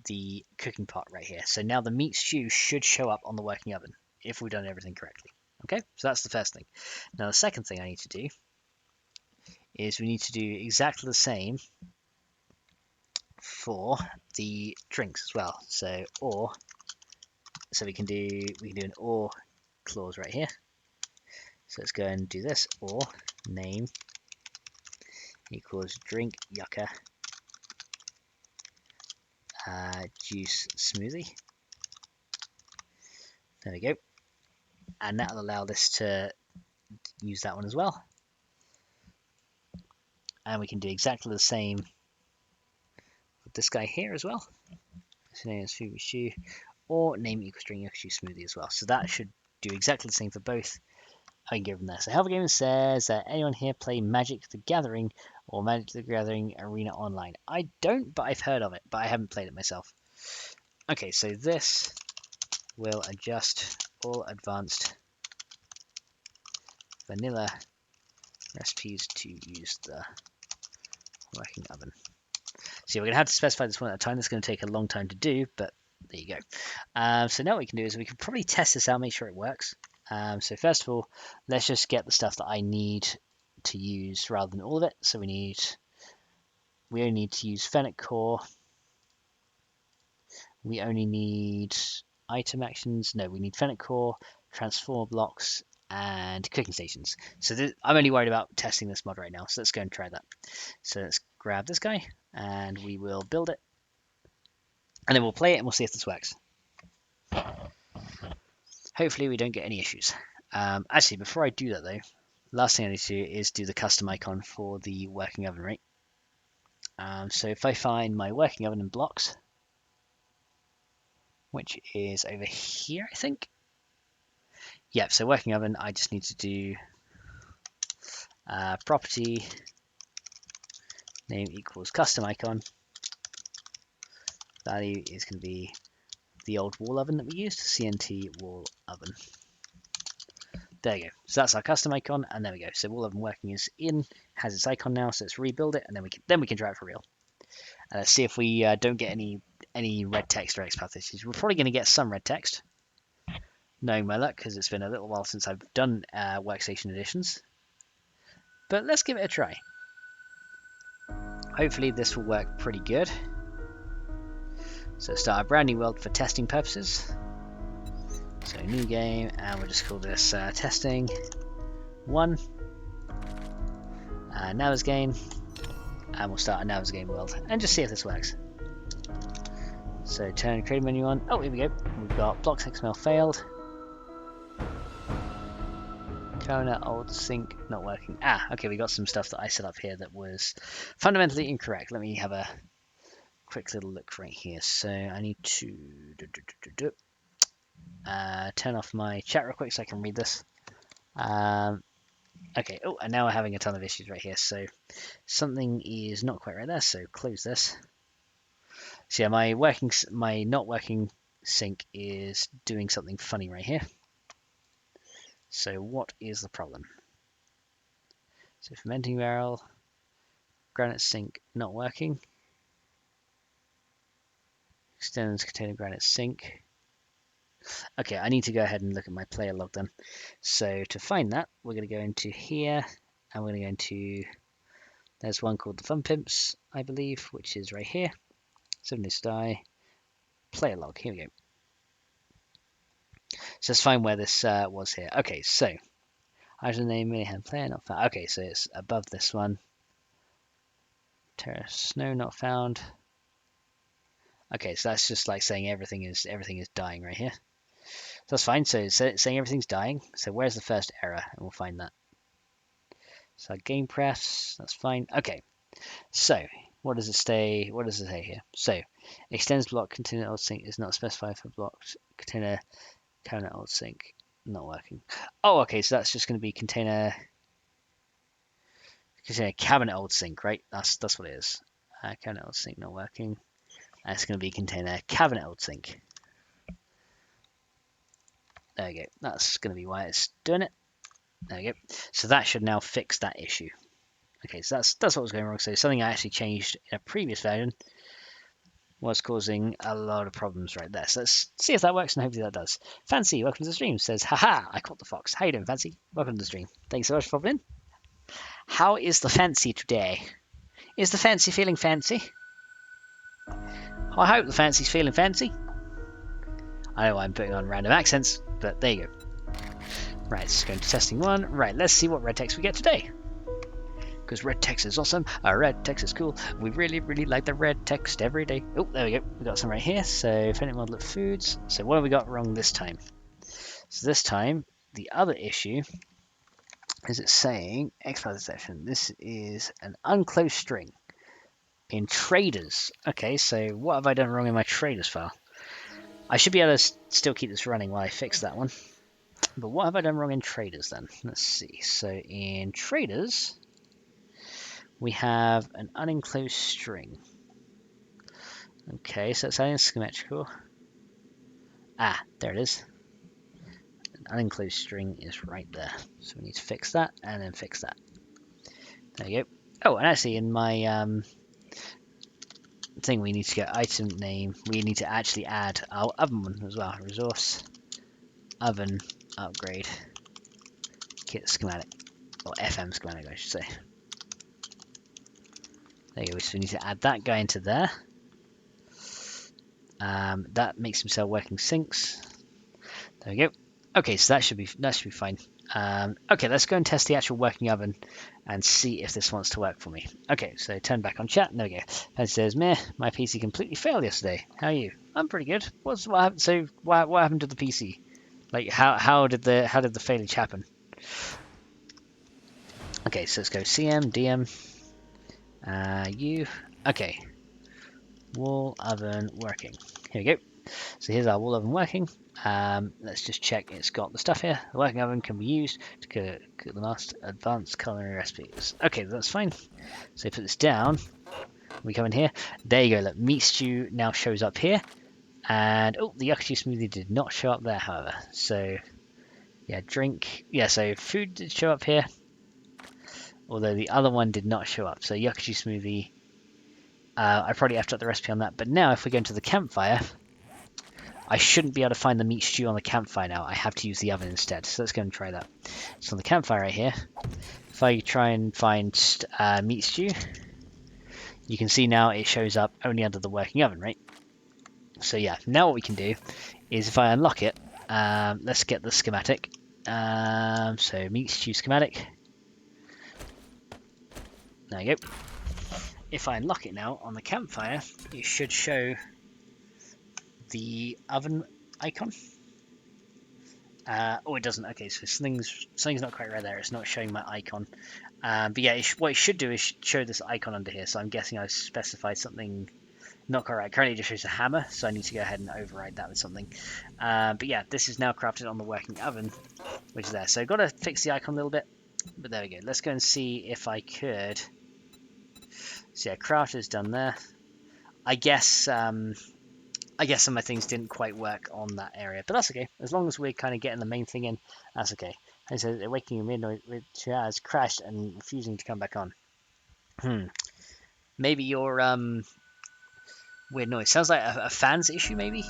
the cooking pot right here. So now the meat stew should show up on the working oven if we've done everything correctly. Okay, so that's the first thing. Now the second thing I need to do is we need to do exactly the same for the drinks as well. So we can do an or clause right here. So let's go and do this. Or name equals drink yucca juice smoothie. There we go. And that'll allow this to use that one as well. And we can do exactly the same with this guy here as well. So name is food stew, or name equals drink yucca juice smoothie as well. So that should do exactly the same for both. I can give them there. So Helpful Gamers says, anyone here play Magic the Gathering or Magic the Gathering Arena Online? I don't, but I've heard of it, but I haven't played it myself. Okay, so this will adjust all advanced vanilla recipes to use the working oven. So we're going to have to specify this one at a time. That's going to take a long time to do, but there you go. So now what we can do is we can probably test this out, make sure it works. So first of all, let's just get the stuff that I need to use rather than all of it. So we only need to use Fennec core. We only need item actions. No, we need Fennec core, transformer blocks, and cooking stations. So I'm only worried about testing this mod right now. So let's go and try that. So let's grab this guy and we will build it. And then we'll play it and we'll see if this works. Hopefully we don't get any issues. Actually, before I do that though, last thing I need to do is do the custom icon for the working oven, right? So if I find my working oven in blocks, which is over here, I think. yeah, so working oven, I just need to do property name equals custom icon. Value is going to be the old wall oven that we used, CNT wall oven. There you go. So that's our custom icon, and there we go. So wall oven working is in, has its icon now. So let's rebuild it, and then we can try it for real. And let's see if we don't get any red text or XPath issues. We're probably going to get some red text, knowing my luck, because it's been a little while since I've done workstation editions. But let's give it a try. Hopefully this will work pretty good. So start a brand new world for testing purposes. So new game, and we'll just call this testing 1. Now's game, and we'll start a Now's game world and just see if this works. So turn create menu on. Oh, here we go. We've got blocks XML failed. Corona old sync not working. Okay, we got some stuff that I set up here that was fundamentally incorrect. Let me have a quick little look right here. So I need to turn off my chat real quick so I can read this. Okay, oh, and now we're having a ton of issues right here. So something is not quite right there. So close this. So yeah, my not working sync is doing something funny right here. So what is the problem? So fermenting barrel, granite sink not working. Extends container granite sink. Okay, I need to go ahead and look at my player log then. So to find that, we're going to go into here, and we're going to go into, there's one called the Fun Pimps, I believe, which is right here. 7 days die, player log, here we go. So let's find where this was here. Okay, so item name, Mayhem player not found. Okay, so it's above this one. Terra snow not found. Okay, so that's just like saying everything is dying right here. So that's fine. So it's saying everything's dying. So where's the first error? And we'll find that. So game press, that's fine. Okay. So what does it say? What does it say here? So extends block container old sync is not specified for blocked container cabinet old sync not working. Oh, okay. So that's just going to be container cabinet old sync, right? That's what it is. Cabinet old sync not working. And it's going to be container cabinet old sync. There we go. That's going to be why it's doing it. There we go. So that should now fix that issue. Okay, so that's what was going wrong. So something I actually changed in a previous version was causing a lot of problems right there. So let's see if that works, and hopefully that does. Fancy, welcome to the stream. Says, haha, I caught the fox. How you doing, Fancy? Welcome to the stream. Thanks so much for popping in. How is the Fancy today? Is the Fancy feeling fancy? I hope the Fancy's feeling fancy. I know I'm putting on random accents, but there you go. Right, let's go into testing 1. Right, let's see what red text we get today. Because red text is awesome. Red text is cool. We really, really like the red text every day. Oh, there we go. We got some right here. So FennecMod look foods. So what have we got wrong this time? So this time, the other issue is it's saying XPath exception. This is an unclosed string in traders. Okay, so what have I done wrong in my traders file? I should be able to still keep this running while I fix that one. But what have I done wrong in traders then? Let's see. So in traders, we have an unenclosed string. Okay, so it's adding symmetrical. There it is. An unenclosed string is right there. So we need to fix that and then fix that. There you go. Oh, and actually in my thing we need to get item name. We need to actually add our oven one as well. Resource oven upgrade kit schematic, or FM schematic I should say. There you go. So we need to add that guy into there. That makes himself working sinks. There we go. Okay, so that should be fine. Okay, let's go and test the actual working oven and see if this wants to work for me. Okay, so turn back on chat. There we go. And it says, meh, my PC completely failed yesterday. How are you? I'm pretty good. What happened? So what happened to the PC? Like how did the failage happen? Okay, so let's go CM DM. U. Okay. Wall oven working. Here we go. So here's our wall oven working. Let's just check it's got the stuff here. The working oven can be used to cook the most advanced culinary recipes. Okay, that's fine. So put this down. We come in here. There you go. Look, meat stew now shows up here. And oh, the yucca smoothie did not show up there, however. So yeah, drink. Yeah, so food did show up here, although the other one did not show up. So yucca smoothie. I probably effed up the recipe on that. But now, if we go into the campfire, I shouldn't be able to find the meat stew on the campfire now. I have to use the oven instead. So let's go and try that. So on the campfire right here, if I try and find meat stew, you can see now it shows up only under the working oven, right? So yeah, now what we can do is if I unlock it, let's get the schematic. So meat stew schematic. There you go. If I unlock it now on the campfire, it should show the oven icon. Oh, it doesn't. Okay, so something's not quite right there. It's not showing my icon. But yeah, what it should do is show this icon under here. So I'm guessing I specified something not quite right. Currently it just shows a hammer, so I need to go ahead and override that with something. But yeah, this is now crafted on the working oven, which is there. So I've got to fix the icon a little bit. But there we go. Let's go and see if I could. So yeah, craft is done there. I guess some of my things didn't quite work on that area, but that's okay. As long as we're kind of getting the main thing in, that's okay. And so they're waking in midnight, which has crashed and refusing to come back on. Maybe your weird noise sounds like a fan's issue. Maybe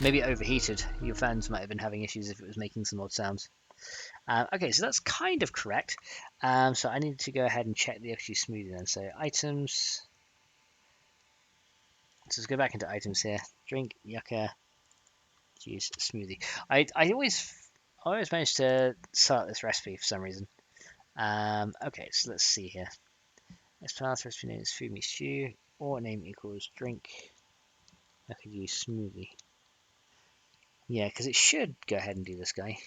it overheated. Your fans might have been having issues if it was making some odd sounds. Okay, so that's kind of correct. So I need to go ahead and check the actually smoothie then. So items. So let's go back into items here. Drink, yucca, juice, smoothie. I always manage to start this recipe for some reason. Okay, so let's see here. Let's pronounce the recipe name as food meets stew, or name equals drink, yucca juice, smoothie. Yeah, because it should go ahead and do this guy.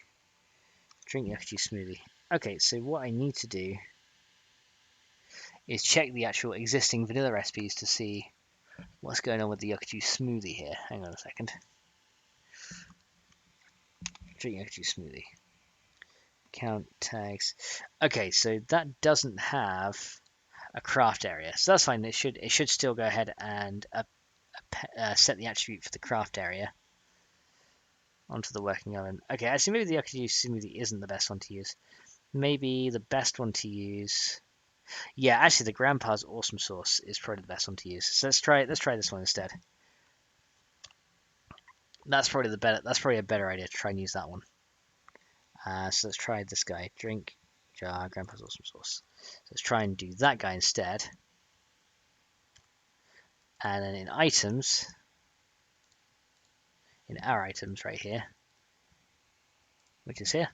Drink yucca juice smoothie. Okay, so what I need to do is check the actual existing vanilla recipes to see what's going on with the yucca juice smoothie here. Hang on a second. Drink yucca juice smoothie. Count tags. Okay, so that doesn't have a craft area, so that's fine. It should still go ahead and set the attribute for the craft area onto the working oven. Okay, actually maybe the yucca juice smoothie isn't the best one to use. Maybe the best one to use. Yeah, actually, the Grandpa's Awesome Sauce is probably the best one to use. So let's try this one instead. That's probably a better idea to try and use that one. So let's try this guy. Drink jar Grandpa's Awesome Sauce. So let's try and do that guy instead. And then in items, in our items right here, which is here.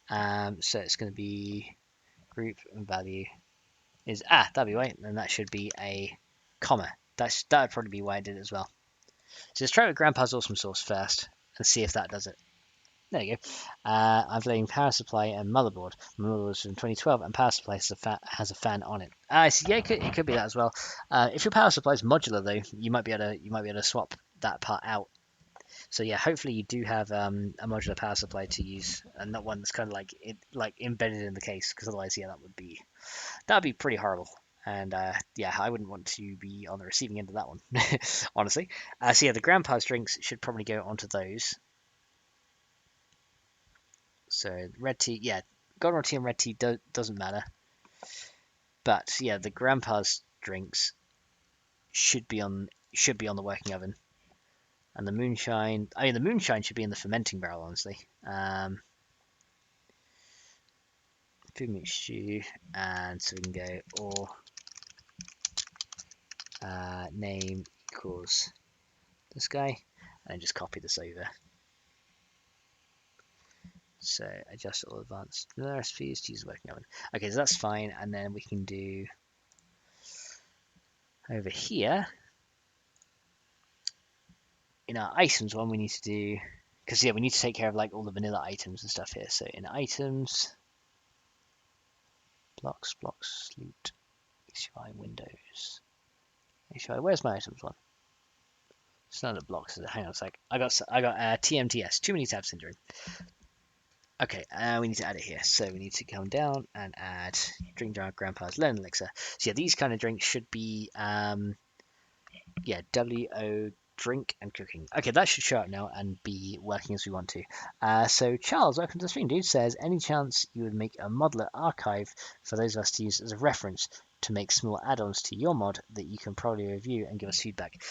So it's going to be group and value is that'd be right. Then that should be a comma. That would probably be why I did it as well. So let's try with Grandpa's Awesome Sauce first and see if that does it. There you go. I'm playing Power Supply and Motherboard. My motherboard's from 2012 and Power Supply has a fan on it. So yeah, it could be that as well. If your Power Supply is modular though, you might be able to swap that part out. So yeah, hopefully you do have a modular power supply to use, and not one that's kind of like embedded in the case, because otherwise, yeah, that'd be pretty horrible. And yeah, I wouldn't want to be on the receiving end of that one, honestly. So yeah, the Grandpa's drinks should probably go onto those. So red tea, yeah, golden tea and red tea doesn't matter. But yeah, the Grandpa's drinks should be on the working oven. And the moonshine, the moonshine should be in the fermenting barrel, honestly. Food meat stew, and so we can go or name equals this guy, and just copy this over. So adjust all advanced recipes to use the working oven. Okay, so that's fine, and then we can do over here in our items one we need to do, because yeah, we need to take care of like all the vanilla items and stuff here. So in items, blocks, loot, HUI windows. HUI, where's my items one? Standard blocks. Hang on a sec. I got TMTS, too many tab syndrome. Okay, we need to add it here. So we need to come down and add drink grandpa's learning elixir. So yeah, these kind of drinks should be yeah, WO drink and cooking. Okay, that should show up now and be working as we want to. So Charles, welcome to the stream, dude. Says, any chance you would make a modler archive for those of us to use as a reference to make small add-ons to your mod that you can probably review and give us feedback?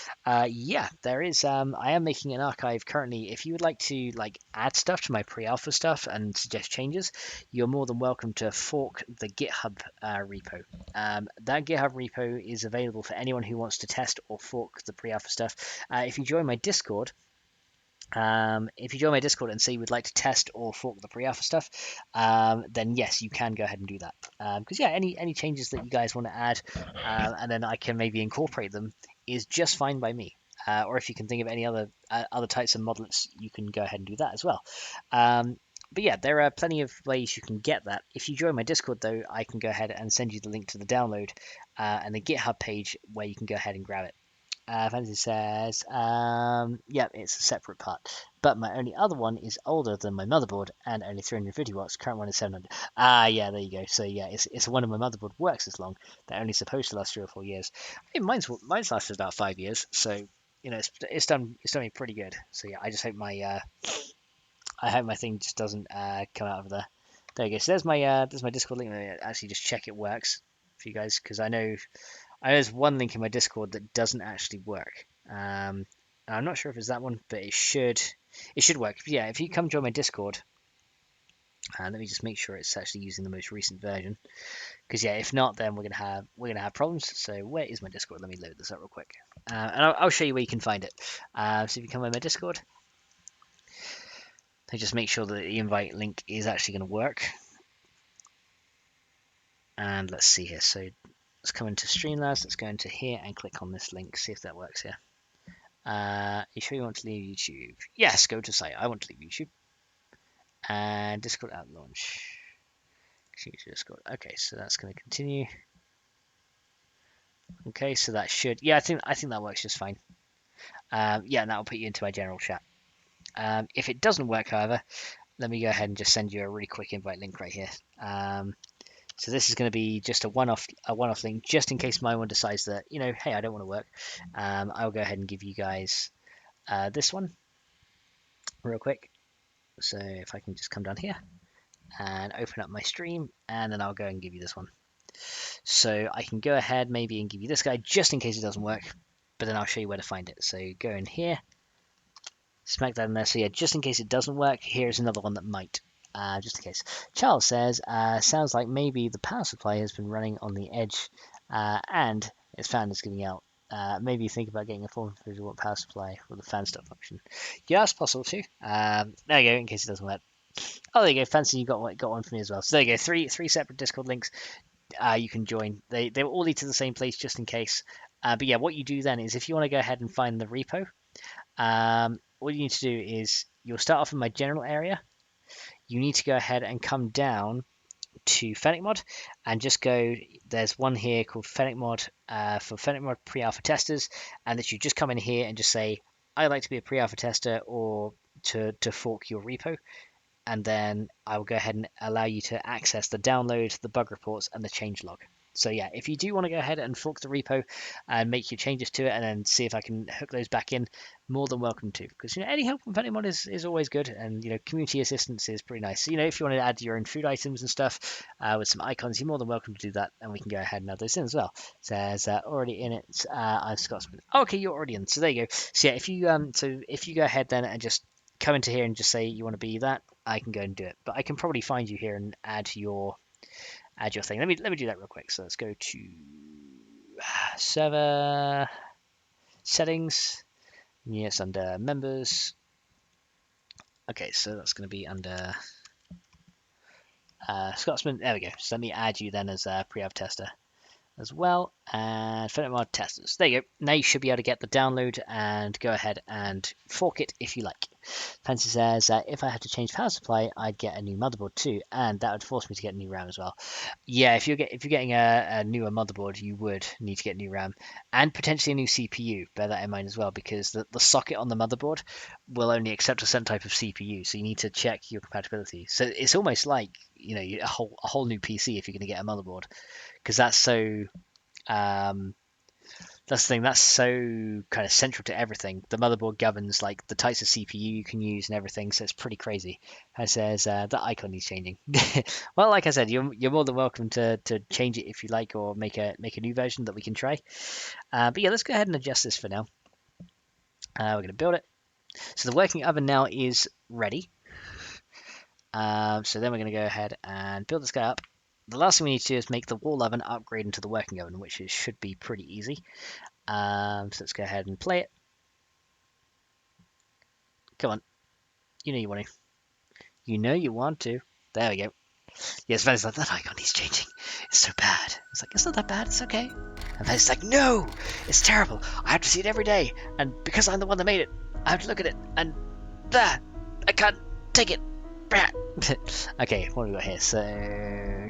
Yeah, there is. I am making an archive currently. If you would like to add stuff to my pre-alpha stuff and suggest changes, you're more than welcome to fork the GitHub repo. That GitHub repo is available for anyone who wants to test or fork the pre-alpha stuff. If you join my Discord, and say you would like to test or fork the pre-alpha stuff, then yes, you can go ahead and do that. Because yeah, any changes that you guys want to add, and then I can maybe incorporate them, is just fine by me. Or if you can think of any other types of modlets, you can go ahead and do that as well. But yeah, there are plenty of ways you can get that. If you join my Discord, though, I can go ahead and send you the link to the download and the GitHub page where you can go ahead and grab it. Fantasy says, yeah, it's a separate part. But my only other one is older than my motherboard and only 350 watts. Current one is 700. Yeah, there you go. So yeah, it's one of my motherboard works as long. They're only supposed to last 3 or 4 years. I mean, mine's lasted about 5 years. So it's done me pretty good. So yeah, I just hope my thing just doesn't come out of there. There you go. So there's my Discord link. Actually, just check it works for you guys, because I know there's one link in my Discord that doesn't actually work. I'm not sure if it's that one, but it should work. Yeah, if you come join my Discord, let me just make sure it's actually using the most recent version. Because yeah, if not, then we're gonna have problems. So where is my Discord? Let me load this up real quick, and I'll show you where you can find it. So if you come on my Discord, I just make sure that the invite link is actually going to work. And let's see here. So let's come into Streamlabs. Let's go into here and click on this link. See if that works here. You sure you want to leave YouTube? Yes, go to site. I want to leave YouTube. And Discord at launch. Continue to Discord. Okay, so that's going to continue. Okay, so that should. Yeah, I think that works just fine. Yeah, and that'll put you into my general chat. If it doesn't work, however, let me go ahead and just send you a really quick invite link right here. So this is going to be just a one-off link, just in case my one decides that, hey, I don't want to work. I'll go ahead and give you guys this one real quick. So if I can just come down here and open up my stream, and then I'll go and give you this one. So I can go ahead maybe and give you this guy just in case it doesn't work, but then I'll show you where to find it. So go in here, smack that in there. So yeah, just in case it doesn't work, here's another one that might. Just in case. Charles says, sounds like maybe the power supply has been running on the edge and its fan is giving out. Maybe think about getting a 450 watt power supply with the fan stop function. Yeah, that's possible too. There you go, in case it doesn't work. Oh, there you go. Fancy, you got one for me as well. So there you go. Three separate Discord links. You can join. They will all lead to the same place just in case. But yeah, what you do then is if you want to go ahead and find the repo, what you need to do is you'll start off in my general area. You need to go ahead and come down to FennecMod and just go. There's one here called FennecMod for FennecMod pre-alpha testers, and that you just come in here and just say, I'd like to be a pre-alpha tester or to fork your repo. And then I will go ahead and allow you to access the download, the bug reports, and the changelog. So yeah, if you do want to go ahead and fork the repo and make your changes to it, and then see if I can hook those back in, more than welcome to. Because any help from FennecMod is always good, and community assistance is pretty nice. So, if you want to add your own food items and stuff with some icons, you're more than welcome to do that, and we can go ahead and add those in as well. Says already in it. I'm Scotsman. Okay, you're already in. So there you go. So yeah, if you go ahead then and just come into here and just say you want to be that, I can go and do it. But I can probably find you here and add your thing. Let me do that real quick. So let's go to server settings. Yes, under members. Okay, so that's going to be under Scotsman. There we go. So let me add you then as a pre-alpha tester as well. and FennecMod testers. There you go. Now you should be able to get the download and go ahead and fork it if you like. Fancy says if I had to change power supply, I'd get a new motherboard too, and that would force me to get a new RAM as well. Yeah, if you're getting a newer motherboard, you would need to get new RAM and potentially a new CPU. Bear that in mind as well, because the socket on the motherboard will only accept a certain type of CPU, so you need to check your compatibility. So it's almost like a whole new PC if you're going to get a motherboard, because that's so that's the thing. That's so kind of central to everything. The motherboard governs like the types of CPU you can use and everything, so it's pretty crazy. It says that icon needs changing. Well, like I said, you're more than welcome to change it if you like, or make a new version that we can try. But yeah, let's go ahead and adjust this for now. We're going to build it. So the working oven now is ready. So then we're going to go ahead and build this guy up. The last thing we need to do is make the wall oven upgrade into the working oven, which should be pretty easy. So let's go ahead and play it. Come on. You know you want to. You know you want to. There we go. Yes, Van's like, that icon is changing. It's so bad. It's like, it's not that bad. It's okay. And Van's like, no, it's terrible. I have to see it every day. And because I'm the one that made it, I have to look at it. And that, I can't take it. Okay, what have we got here? So,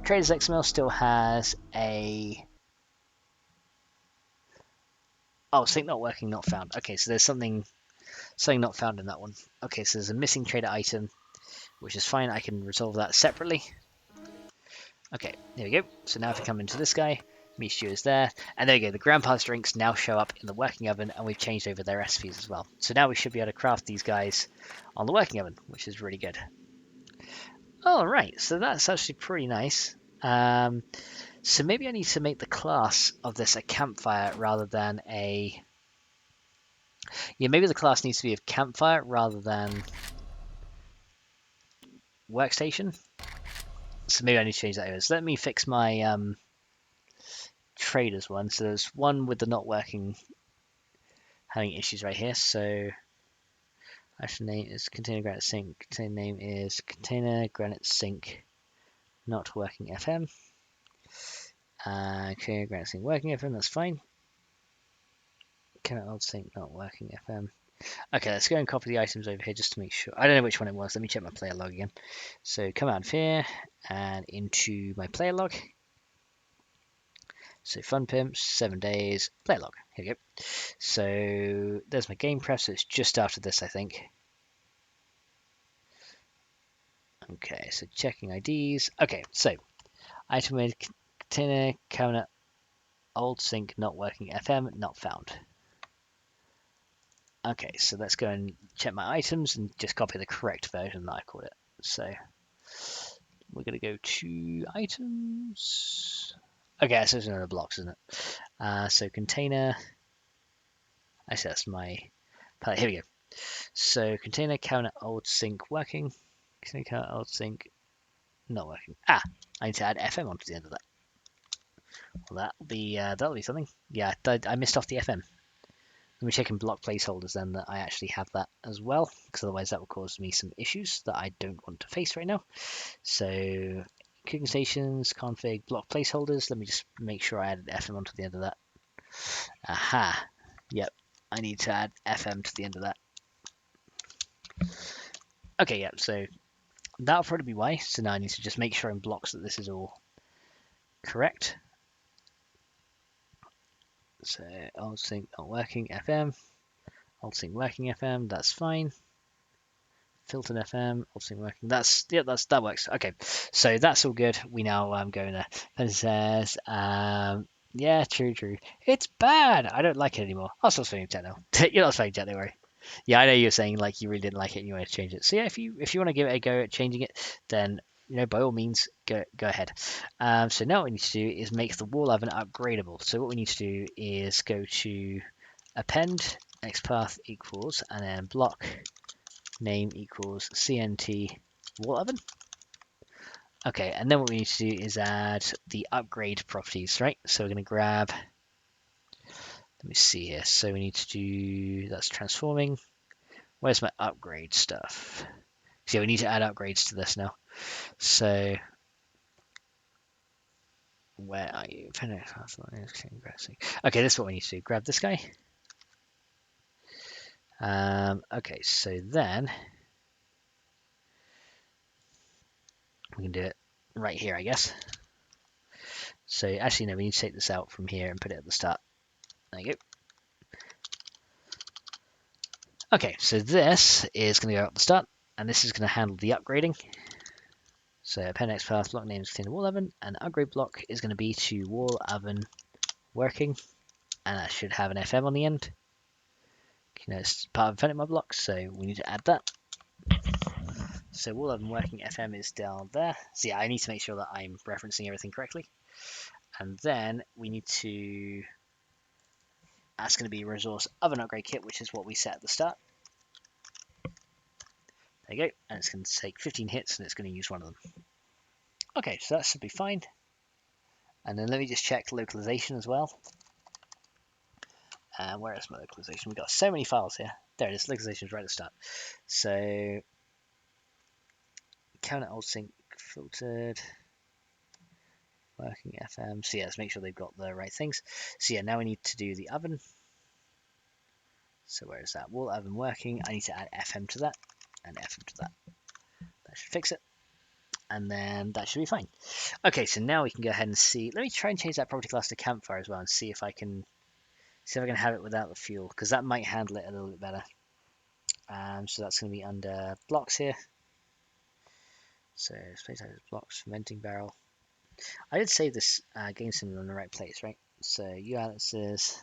Traders XML still has a... Oh, sync not working, not found. Okay, so there's something not found in that one. Okay, so there's a missing trader item, which is fine. I can resolve that separately. Okay, there we go. So now if we come into this guy, meat stew is there, and there you go. The grandpa's drinks now show up in the working oven, and we've changed over their recipes as well. So now we should be able to craft these guys on the working oven, which is really good. All right, so that's actually pretty nice. So maybe I need to make the class of this a campfire rather than a... Yeah, maybe the class needs to be a campfire rather than workstation. So maybe I need to change that over. So let me fix my traders one. So there's one with the not working, having issues right here. So actual name is container granite sink. Container name is container granite sink not working FM. Container granite sink working FM. That's fine. Container old sink not working FM. Okay, let's go and copy the items over here just to make sure. I don't know which one it was. Let me check my player log again. So come out of here and into my player log. So Fun Pimps, 7 days, player log. Here we go. So there's my game prep. So it's just after this, I think. Okay, so checking IDs. Okay, so item with container cabinet old sink not working FM not found. Okay, so let's go and check my items and just copy the correct version that I called it. So we're going to go to items. Okay, so it's another blocks, isn't it? So container. Actually, that's my palette. Here we go. So container cabinet old sink working. Container cabinet old sink not working. I need to add FM onto the end of that. Well, that'll be something. Yeah, I missed off the FM. Let me check in block placeholders then that I actually have that as well, because otherwise that will cause me some issues that I don't want to face right now. So cooking stations, config, block placeholders. Let me just make sure I added FM onto the end of that. Aha. Yep. I need to add FM to the end of that. Okay, yeah, so that'll probably be why. So now I need to just make sure in blocks that this is all correct. So old sync not working, FM. Old sync working FM, that's fine. Filtered FM, old sync working. That works. Okay, so that's all good. We now go in there. And it says, yeah, true. It's bad. I don't like it anymore. I'll stop spelling chat now. You're not spelling chat, don't worry. Yeah, I know you're saying like you really didn't like it and you want to change it. So yeah, if you want to give it a go at changing it, then by all means go ahead. So now what we need to do is make the wall oven upgradable. So what we need to do is go to append xpath equals and then block name equals cnt wall oven. Okay, and then what we need to do is add the upgrade properties, right? So we're going to grab, let me see here. So we need to do, that's transforming. Where's my upgrade stuff? So yeah, we need to add upgrades to this now. So Where are you? Okay, this is what we need to do. Grab this guy. Okay, so then we can do it right here, I guess. So actually, no, we need to take this out from here and put it at the start. There you go. Okay, so this is going to go at the start, and this is going to handle the upgrading. So append path block name is clean wall oven, and the upgrade block is going to be to wall oven working, and that should have an FM on the end. You know, it's part of FennecMod block, so we need to add that. So wall oven working FM is down there. So yeah, I need to make sure that I'm referencing everything correctly. And then we need to, that's going to be resource oven upgrade kit, which is what we set at the start. There you go, and it's going to take 15 hits, and it's going to use one of them. Okay, so that should be fine. And then let me just check localization as well. Where is my localization? We've got so many files here. There it is, localization is right at the start. So, count old sync filtered, working FM. So yeah, let's make sure they've got the right things. So yeah, now we need to do the oven. So where is that? Wall oven working. I need to add FM to that and FM to that. That should fix it. And then that should be fine. Okay, so now we can go ahead and see. Let me try and change that property class to campfire as well and see if I can have it without the fuel, because that might handle it a little bit better. So that's going to be under blocks here. So space type blocks, fermenting barrel. I did save this game symbol in the right place, right? So UAtlas,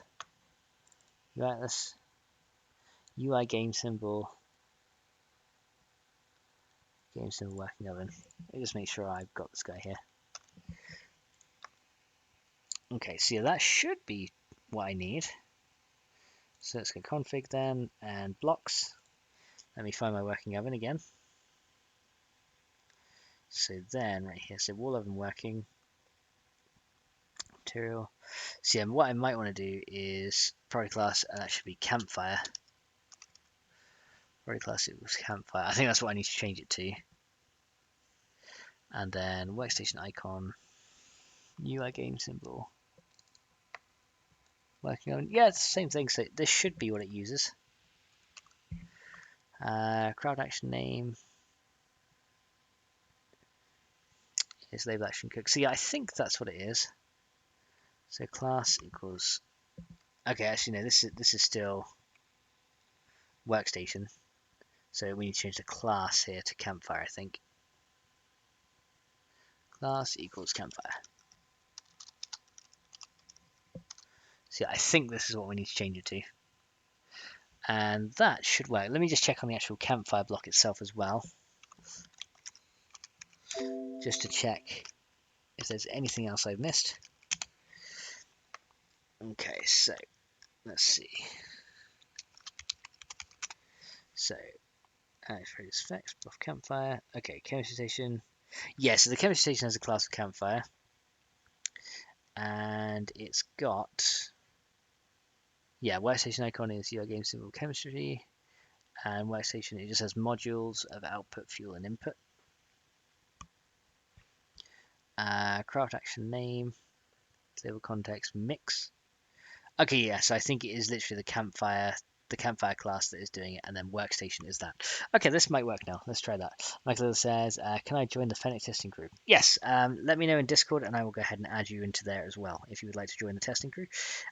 UI game symbol working oven. Let me just make sure I've got this guy here. Okay, so yeah, that should be what I need. So let's go config then, and blocks. Let me find my working oven again. So then right here, so wall oven working, material. So yeah, what I might want to do is property class, and that should be campfire. Property class equals campfire. I think that's what I need to change it to. And then workstation icon, UI game symbol, working on. Yeah, it's the same thing. So this should be what it uses. Crowd action name is label action cook. So yeah, I think that's what it is. So class equals. Okay, actually no, this is still workstation. So we need to change the class here to campfire, I think. Class equals campfire. So yeah, I think this is what we need to change it to. And that should work. Let me just check on the actual campfire block itself as well. Just to check if there's anything else I've missed. Okay, so let's see. So, effects, buff campfire. Okay, chemistry station. Yeah, so the chemistry station has a class of campfire. And it's got. Yeah, workstation icon is your game symbol chemistry. And workstation, it just has modules of output, fuel, and input. Craft action name, label context, mix. Okay, yeah, so I think it is literally the campfire class that is doing it, and then workstation is that. Okay, this might work now. Let's try that. Michael says, can I join the Fennec testing crew? Yes, let me know in Discord, and I will go ahead and add you into there as well, if you would like to join the testing crew.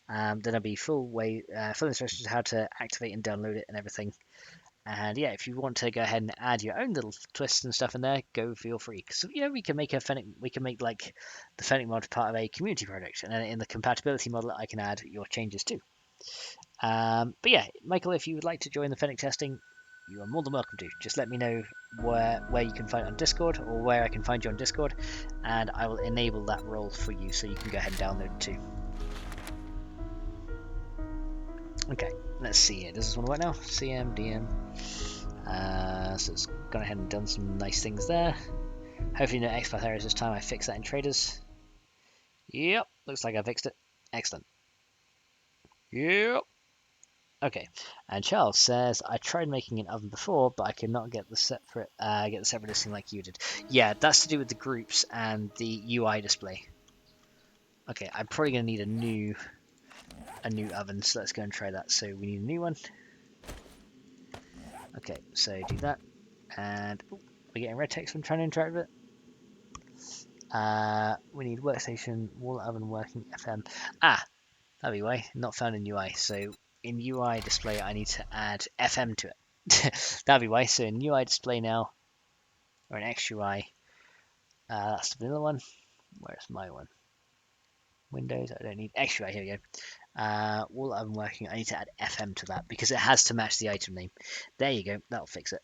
Then there'll be full instructions on how to activate and download it and everything. And yeah, if you want to go ahead and add your own little twists and stuff in there, go feel free. So we can make like the FennecMod part of a community project, and then in the compatibility model, I can add your changes too. But yeah, Michael, if you would like to join the Fennec testing, you are more than welcome to. Just let me know where you can find it on Discord, or where I can find you on Discord, and I will enable that role for you, so you can go ahead and download it too. Okay, let's see here. Does this one work now? CM, DM. So it's gone ahead and done some nice things there. Hopefully no XPath errors this time. I fixed that in traders. Yep, looks like I fixed it. Excellent. Yep. Okay, and Charles says, I tried making an oven before, but I could not get the separate listing like you did. Yeah, that's to do with the groups and the UI display. Okay, I'm probably gonna need a new oven, so let's go and try that. So we need a new one. Okay, so do that, and we're getting red text when trying to interact with it. We need workstation, wall oven working, FM. That'd be why, not found in UI. So in UI display, I need to add FM to it. That'd be why. So in UI display now, or in XUI, that's the vanilla one. Where's my one? Windows, I don't need XUI, here we go. Wall oven working, I need to add FM to that because it has to match the item name. There you go, that'll fix it.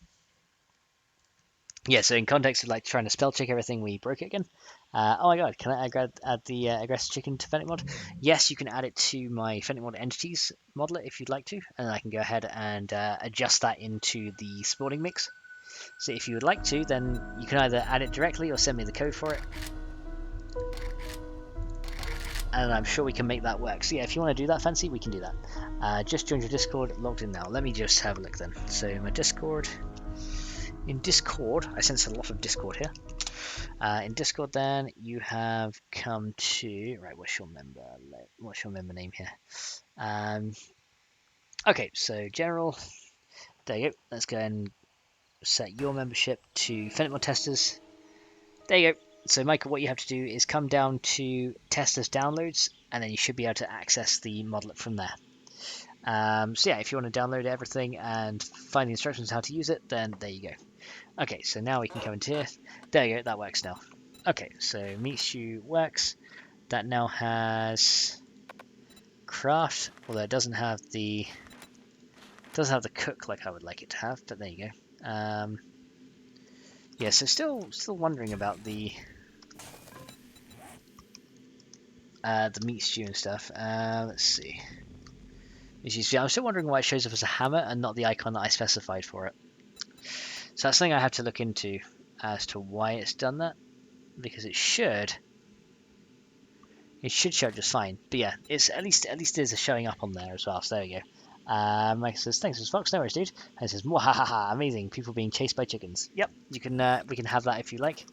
Yeah, so in context of like trying to spell check everything, we broke it again. Oh my god, can I add the aggressive chicken to FennecMod? Yes, you can add it to my FennecMod entities modeler if you'd like to, and I can go ahead and adjust that into the spawning mix. So if you would like to, then you can either add it directly or send me the code for it. And I'm sure we can make that work. So yeah, if you want to do that, Fancy, we can do that. Just joined your Discord, logged in now. Let me just have a look then. So my Discord. In Discord, I sense a lot of Discord here. In Discord, then you have come to right. What's your member name here? Okay, so general. There you go. Let's go and set your membership to FennecMod testers. There you go. So Michael, what you have to do is come down to testers downloads, and then you should be able to access the modeler from there. So yeah, if you want to download everything and find the instructions how to use it, then there you go. Okay, so now we can come into here. There you go, that works now. Okay, so meat stew works. That now has craft, although it doesn't have the cook like I would like it to have, but there you go. Yeah, so still wondering about the meat stew and stuff. Let's see. I'm still wondering why it shows up as a hammer and not the icon that I specified for it. So that's something I have to look into as to why it's done that, because it should show just fine. But yeah, it's at least there's a showing up on there as well. So there we go. Mike says, "Thanks, Mr. Fox. No worries, dude." And says, "Mwahaha, amazing! People being chased by chickens." Yep, you can. We can have that if you like.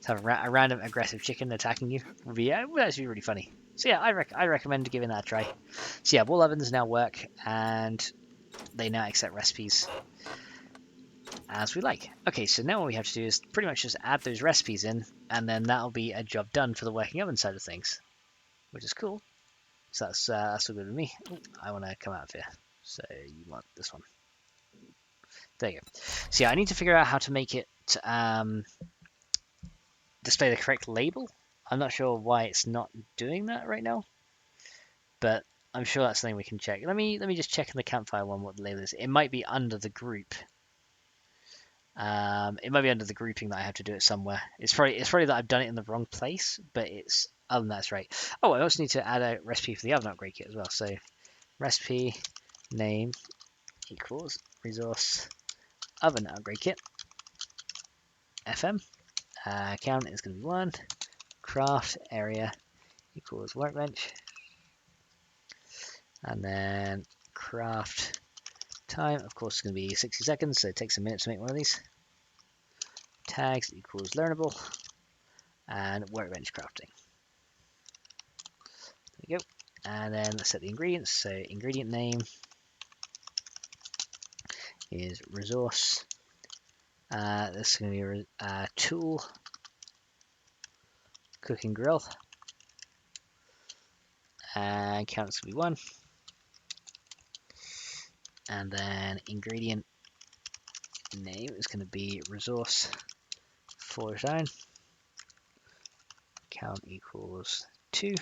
To have a random aggressive chicken attacking you would be actually really funny. So yeah, I recommend giving that a try. So yeah, wall ovens now work, and they now accept recipes as we like. Okay, so now what we have to do is pretty much just add those recipes in, and then that'll be a job done for the working oven side of things, which is cool. So that's all good with me. Ooh, I want to come out of here. So you want this one. There you go. So yeah, I need to figure out how to make it display the correct label. I'm not sure why it's not doing that right now, but I'm sure that's something we can check. Let me just check in the campfire one what the label is. It might be under the group. It might be under the grouping that I have to do it somewhere. It's probably that I've done it in the wrong place, but it's other than that's right. Oh, I also need to add a recipe for the oven upgrade kit as well. So recipe name equals resource oven upgrade kit FM. Count is going to be 1. Craft area equals workbench, and then craft time, of course, is going to be 60 seconds, so it takes a minute to make one of these. Tags equals learnable, and workbench crafting. There we go. And then let's set the ingredients. So ingredient name is resource. This is going to be a tool, cooking grill, and count is going to be 1. And then ingredient name is going to be resource forge iron. Count equals 2.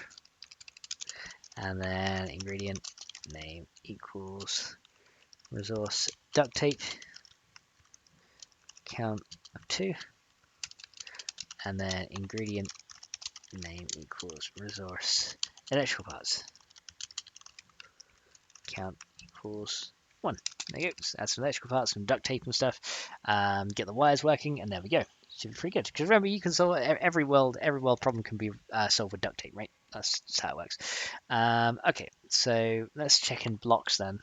And then ingredient name equals resource duct tape. Count of 2. And then ingredient name equals resource electrical parts. Count equals 1. There you go. So add some electrical parts, some duct tape and stuff. Get the wires working, and there we go. Should be pretty good. Because remember, you can solve every world problem can be solved with duct tape, right? That's just how it works. Okay, so let's check in blocks then.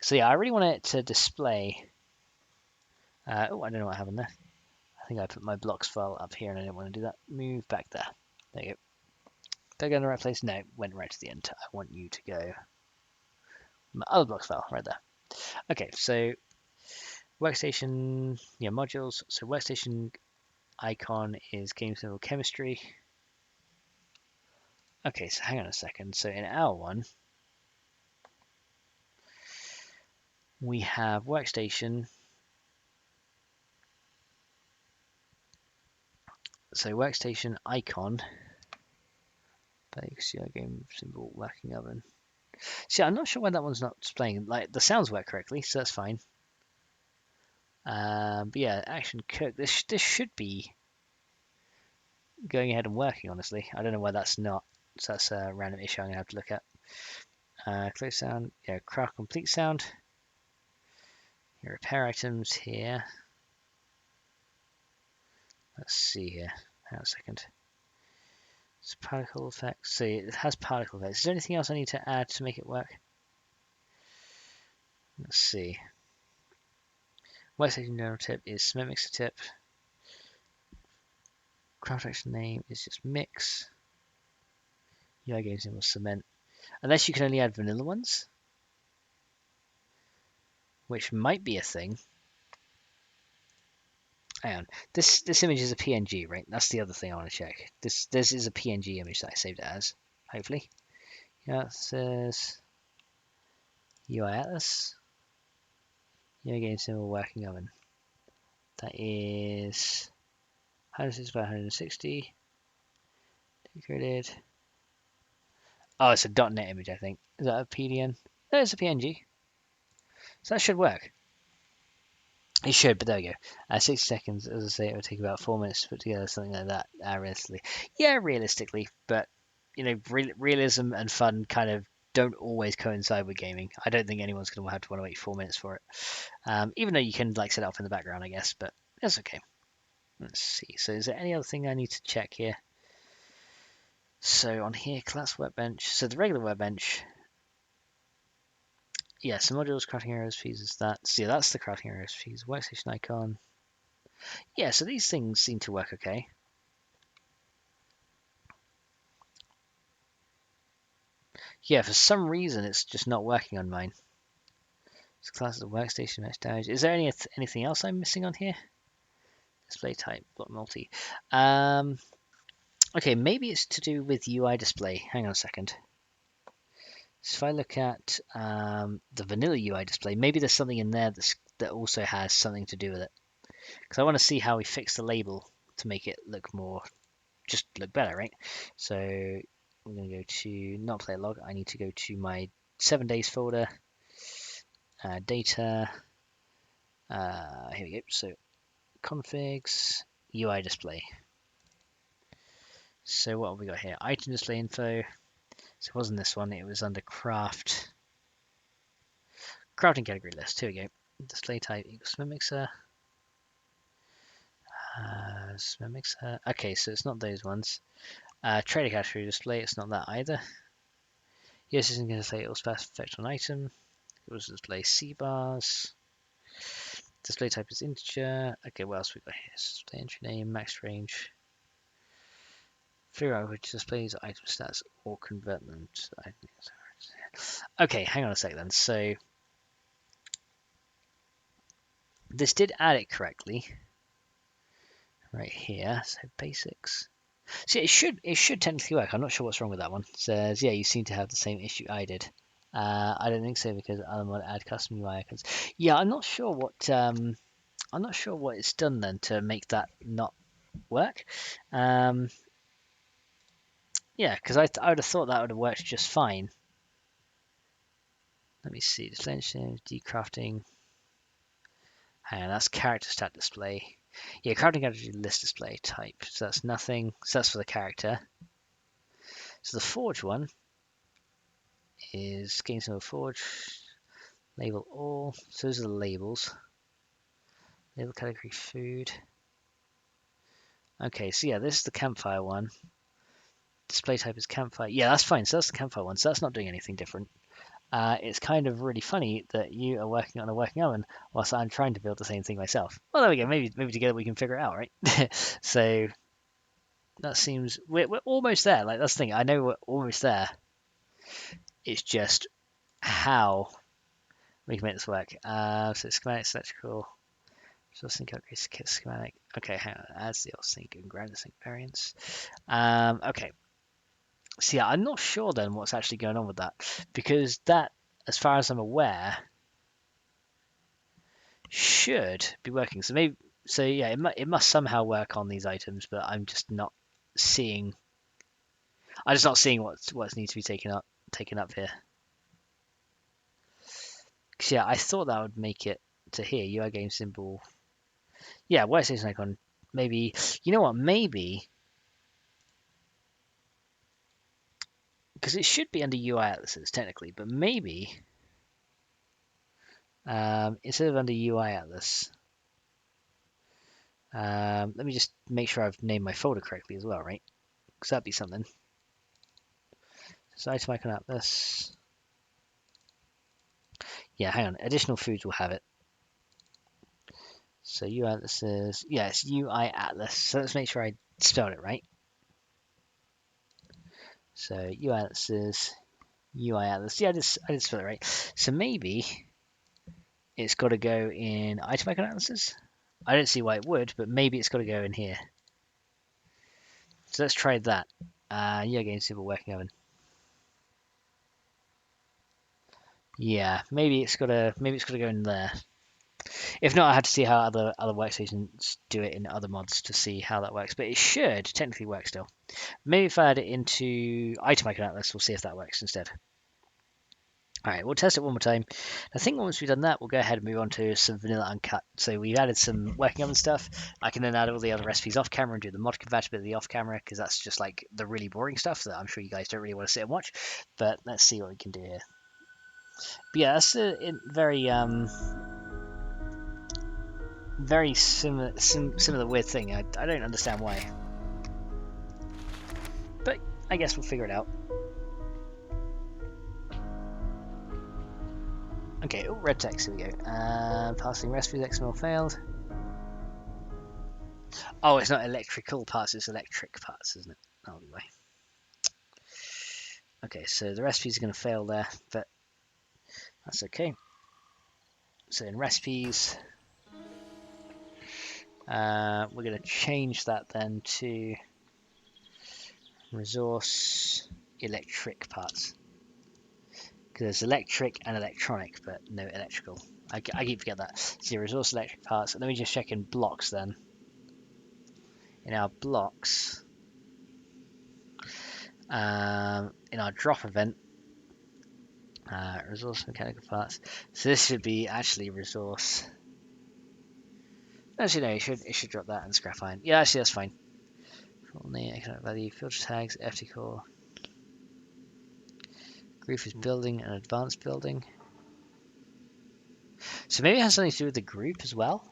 So yeah, I really want it to display. Oh, I don't know what happened there. I think I put my blocks file up here, and I didn't want to do that. Move back there. There you go. Did I go in the right place? No, went right to the end. I want you to go. My other blocks fell right there. Okay, so workstation, yeah, modules. So workstation icon is game symbol chemistry. Okay, so hang on a second. So in our one, we have workstation. So workstation icon. Basic CI game symbol working oven. See, I'm not sure why that one's not displaying. Like the sounds work correctly, so that's fine. But yeah, action cook. This should be going ahead and working. Honestly, I don't know why that's not. So that's a random issue I'm gonna have to look at. Close sound. Yeah, craft complete sound. Your repair items here. Let's see here. Hang on a second. It's particle effects. See, it has particle effects. Is there anything else I need to add to make it work? Let's see. Workstation general tip is cement mixer tip. Craft action name is just mix. UI game symbol cement. Unless you can only add vanilla ones, which might be a thing. Hang on. This image is a PNG, right? That's the other thing I want to check. This is a PNG image that I saved it as. Hopefully. Yeah, it says UI Atlas. UI game symbol working oven. That is 160 by 160. Decoded. Oh, it's a .NET image, I think. Is that a PDN? No, it's a PNG. So that should work. It should, but there we go. 60 seconds, as I say, it would take about 4 minutes to put together something like that. Realistically, yeah, realistically, but you know, realism and fun kind of don't always coincide with gaming. I don't think anyone's going to have to want to wait 4 minutes for it, even though you can like set it up in the background, I guess. But that's okay. Let's see. So, is there any other thing I need to check here? So on here, class workbench. So the regular workbench. Yeah, so modules, crafting areas, fees is that. So yeah, that's the crafting areas, fees. Workstation icon. Yeah, so these things seem to work okay. Yeah, for some reason it's just not working on mine. So classes of workstation match damage. Is there anything else I'm missing on here? Display type, block multi. Okay, maybe it's to do with UI display. Hang on a second. So if I look at the vanilla UI display, maybe there's something in there that also has something to do with it. Because I want to see how we fix the label to make it look just look better, right? So we're going to go to not play log. I need to go to my 7 days folder, data. Here we go. So configs, UI display. So what have we got here? Item display info. So it wasn't this one. It was under crafting category list. Here we go. Display type equals cement mixer. Cement mixer. Okay, so it's not those ones. Trader category display. It's not that either. Yes, it's going to say it will specify effect on item. It was display C bars. Display type is integer. Okay, what else we got here? Display entry name, max range. Figure out which displays item stats or convert them to items. Okay, hang on a sec then. So this did add it correctly right here. So basics. See, it should technically work. I'm not sure what's wrong with that one. It says, yeah, you seem to have the same issue I did. I don't think so because I want to add custom UI icons. Yeah, I'm not sure what it's done then to make that not work. Yeah, because I would have thought that would have worked just fine. Let me see. Display decrafting. Hang on, that's character stat display. Yeah, crafting category list display type. So that's nothing. So that's for the character. So the forge one is game symbol forge. Label all. So those are the labels. Label category food. Okay, so yeah, this is the campfire one. Display type is campfire. Yeah, that's fine. So that's the campfire one. So that's not doing anything different. It's kind of really funny that you are working on a working oven whilst I'm trying to build the same thing myself. Well, there we go. Maybe together we can figure it out, right? So That seems we're almost there. Like that's the thing. I know we're almost there. It's just how we can make this work. So schematic, electrical, sourcing calculator, kit schematic. Okay, hang on. As the sync and ground sync variants. Okay. So yeah, I'm not sure then what's actually going on with that because that, as far as I'm aware, should be working. So maybe, so yeah, it must somehow work on these items, but I'm just not seeing. I'm just not seeing what needs to be taken up here. Cause yeah, I thought that would make it to here. UI game symbol. Yeah, workstation icon. Maybe you know what? Maybe because it should be under UI atlases technically, but maybe instead of under UI atlas, let me just make sure I've named my folder correctly as well, right? Because that'd be something. So item icon atlas. Yeah, hang on. Additional foods will have it. So UI atlases. Yeah, it's UI atlas. So let's make sure I spelled it right. So UI atlases. UI atlas. Yeah, I did spell it right. So maybe it's got to go in item icon atlases. I don't see why it would, but maybe it's got to go in here. So let's try that. Yeah, game symbol working oven. Yeah, maybe it's got to go in there. If not, I had to see how other workstations do it in other mods to see how that works. But it should technically work still. Maybe if I add it into item icon atlas, we'll see if that works instead. All right, we'll test it one more time. I think once we've done that, we'll go ahead and move on to some vanilla uncut. So we've added some working oven stuff. I can then add all the other recipes off camera and do the mod compatibility off camera because that's just like the really boring stuff that I'm sure you guys don't really want to sit and watch. But let's see what we can do here. But yeah, that's a very similar weird thing. I don't understand why, but I guess we'll figure it out. Okay, oh, red text, here we go. Passing recipes, XML failed. Oh, it's not electrical parts, it's electric parts, isn't it? Oh, anyway. Okay, so the recipes are going to fail there, but that's okay. So in recipes, we're going to change that then to resource electric parts. Because there's electric and electronic, but no electrical. I keep forgetting that. So resource electric parts. And let me just check in blocks then. In our blocks, in our drop event, resource mechanical parts. So this should be actually resource. Actually, no, it should drop that and scrap iron. Yeah, actually, that's fine. Only economic value, filter tags, FT core. Group is building and advanced building. So maybe it has something to do with the group as well.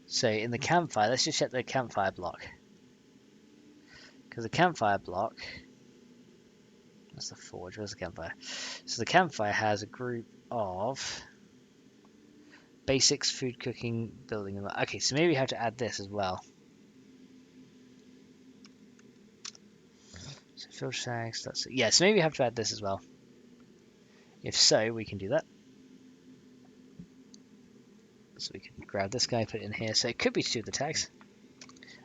So in the campfire, let's just check the campfire block. Because the campfire block, that's the forge, where's the campfire? So the campfire has a group of basics, food cooking, building. Okay, so maybe we have to add this as well. So filter tags, that's it. Yeah, so maybe we have to add this as well. If so, we can do that. So we can grab this guy, put it in here. So it could be to do with the tags.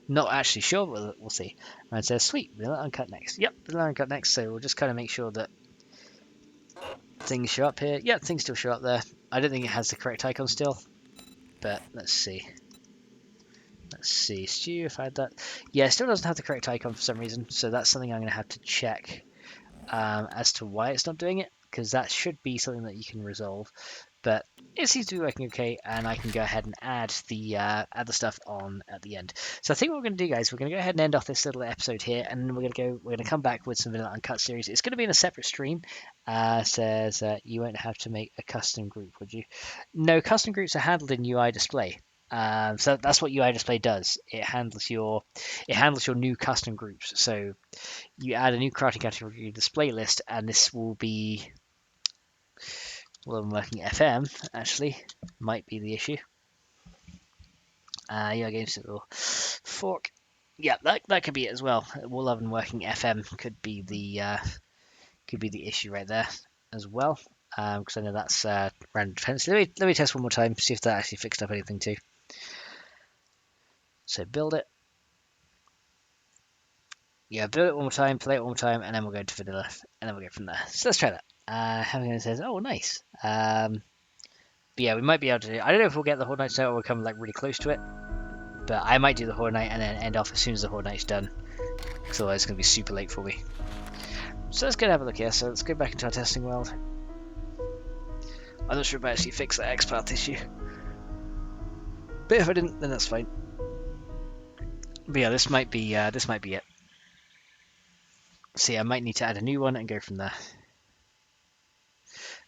Not actually sure, but we'll see. And it says, sweet, vanilla uncut next. Yep, vanilla uncut next. So we'll just kind of make sure that things show up here. Yep, things still show up there. I don't think it has the correct icon still, but let's see. Let's see, Stu, if I had that. Yeah, it still doesn't have the correct icon for some reason, so that's something I'm going to have to check as to why it's not doing it, because that should be something that you can resolve. But it seems to be working okay, and I can go ahead and add the stuff on at the end. So I think what we're going to do, guys, we're going to go ahead and end off this little episode here, and we're going to come back with some Vanilla Uncut series. It's going to be in a separate stream. Says you won't have to make a custom group, would you? No, custom groups are handled in UI display. So that's what UI display does. It handles your new custom groups. So you add a new crafting category display list, and this will be, well, I'm working FM actually might be the issue. UI game symbol fork. Yeah, that could be it as well. Wall oven working FM could be the issue right there as well. Because I know that's random defense. Let me test one more time, see if that actually fixed up anything too. So build it. Yeah, build it one more time, play it one more time, and then we'll go to vanilla, and then we'll go from there. So let's try that. Having says, oh, nice. But yeah, we might be able to do. I don't know if we'll get the Horde Night start or we'll come like really close to it. But I might do the Horde Night and then end off as soon as the Horde Night's done. Because otherwise it's going to be super late for me. So let's go and have a look here. So let's go back into our testing world. I'm not sure if I actually fixed that XPath issue. But if I didn't, then that's fine. But yeah, this might be it. See, I might need to add a new one and go from there.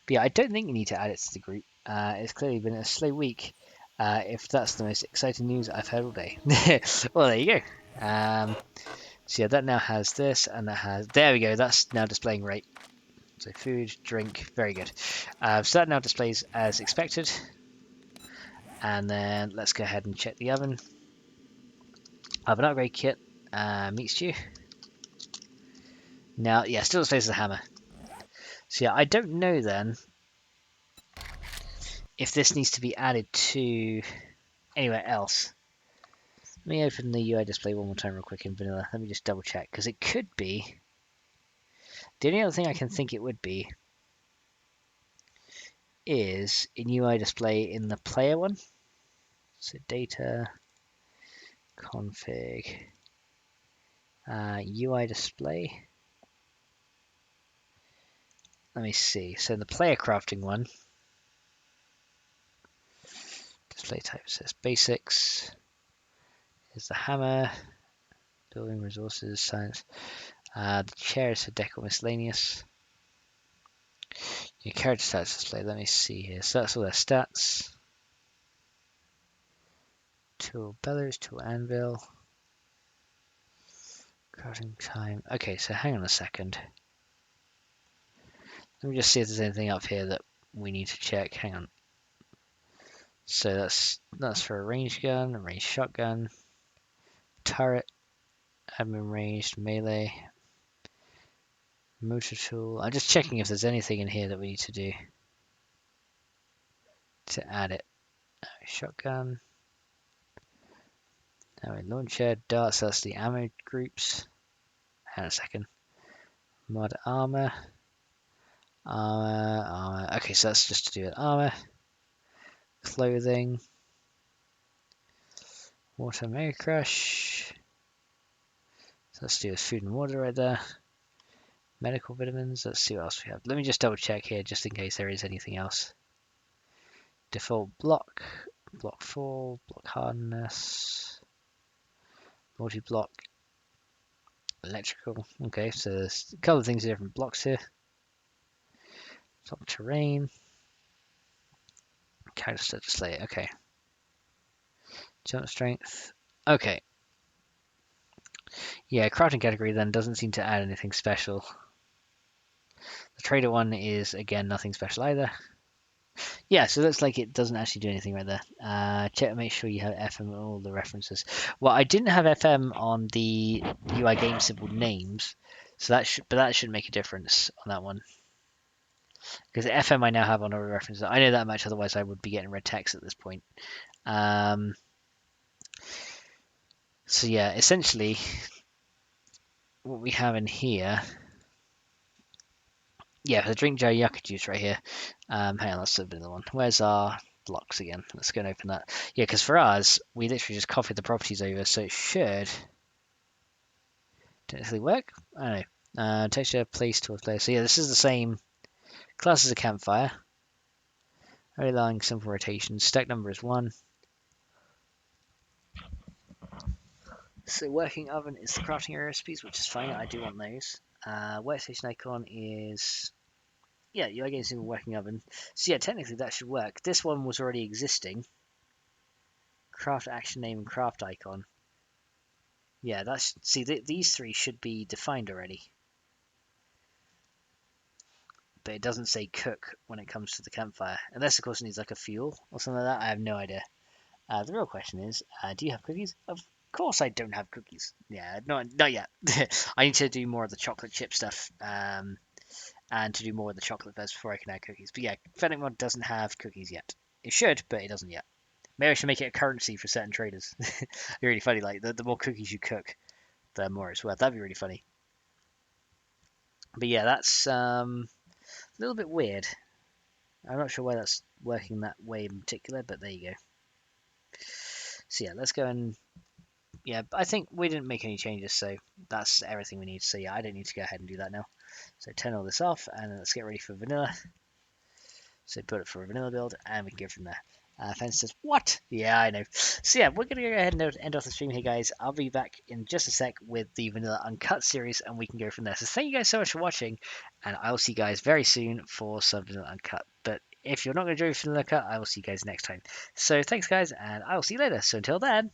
But yeah, I don't think you need to add it to the group. It's clearly been a slow week. If that's the most exciting news I've heard all day. Well, there you go. So yeah, that now has this, and that has... There we go, that's now displaying right. So food, drink, very good. So that now displays as expected. And then let's go ahead and check the oven. Oven upgrade kit, meat stew. Now, yeah, still displays as a hammer. So yeah, I don't know then if this needs to be added to anywhere else. Let me open the UI display one more time real quick in vanilla. Let me just double check, because it could be... The only other thing I can think it would be is in UI display in the player one. So data, config, UI display. Let me see. So in the player crafting one, display type says basics. Is the hammer, building resources, science. The chair is for deco miscellaneous. Your character stats display. Let me see here. So that's all their stats. Tool bellows, tool anvil. Crafting time. Okay, so hang on a second. Let me just see if there's anything up here that we need to check. Hang on. So that's for a ranged gun, a ranged shotgun, turret, admin ranged, melee, motor tool. I'm just checking if there's anything in here that we need to do to add it. Shotgun. Now in launcher, darts, that's the ammo groups. Hang on a second. Mod armor. Armor. Okay, so that's just to do with armor. Clothing. Water Mega Crush. So let's do with food and water right there. Medical vitamins. Let's see what else we have. Let me just double check here just in case there is anything else. Default block. Block fall. Block hardness. Multi-block. Electrical. Okay, so there's a couple of things in different blocks here. Top terrain. Character display. Okay. Jump strength. Okay. Yeah, crafting category then doesn't seem to add anything special. The trader one is, again, nothing special either. Yeah, so looks like it doesn't actually do anything right there. Check, make sure you have FM on all the references. Well, I didn't have FM on the UI game symbol names, so that shouldn't make a difference on that one. Because FM I now have on all the references. I know that much, otherwise I would be getting red text at this point. So yeah, essentially, what we have in here, yeah, the drink jar yucca juice right here. Hang on, let's open the one. Where's our blocks again? Let's go and open that. Yeah, because for ours, we literally just copied the properties over, so it should technically work. I don't know. Texture, place, tool, player. So yeah, this is the same class as a campfire. Very long, simple rotation. Stack number is 1. So working oven is the crafting area recipes, which is fine. I do want those. Workstation icon is, yeah, you're getting a single working oven. So yeah, technically that should work. This one was already existing. Craft action name and craft icon. Yeah, that's, see, these three should be defined already. But it doesn't say cook when it comes to the campfire. Unless, of course, it needs like a fuel or something like that. I have no idea. The real question is, do you have cookies? Of course I don't have cookies. Yeah, not yet. I need to do more of the chocolate chip stuff, and to do more of the chocolate first before I can add cookies. But yeah, FennecMod doesn't have cookies yet. It should, but it doesn't yet. Maybe I should make it a currency for certain traders. It'd be really funny. Like the more cookies you cook, the more it's worth. That'd be really funny. But yeah, that's a little bit weird. I'm not sure why that's working that way in particular, but there you go. So yeah, let's go and yeah, I think we didn't make any changes, so that's everything we need. So yeah, I don't need to go ahead and do that now. So turn all this off, and then let's get ready for vanilla. So put it for a vanilla build, and we can go from there. Fence says, what? Yeah, I know. So yeah, we're going to go ahead and end off the stream here, guys. I'll be back in just a sec with the Vanilla Uncut series, and we can go from there. So thank you guys so much for watching, and I will see you guys very soon for some Vanilla Uncut. But if you're not going to join Vanilla Uncut, I will see you guys next time. So thanks, guys, and I will see you later. So until then,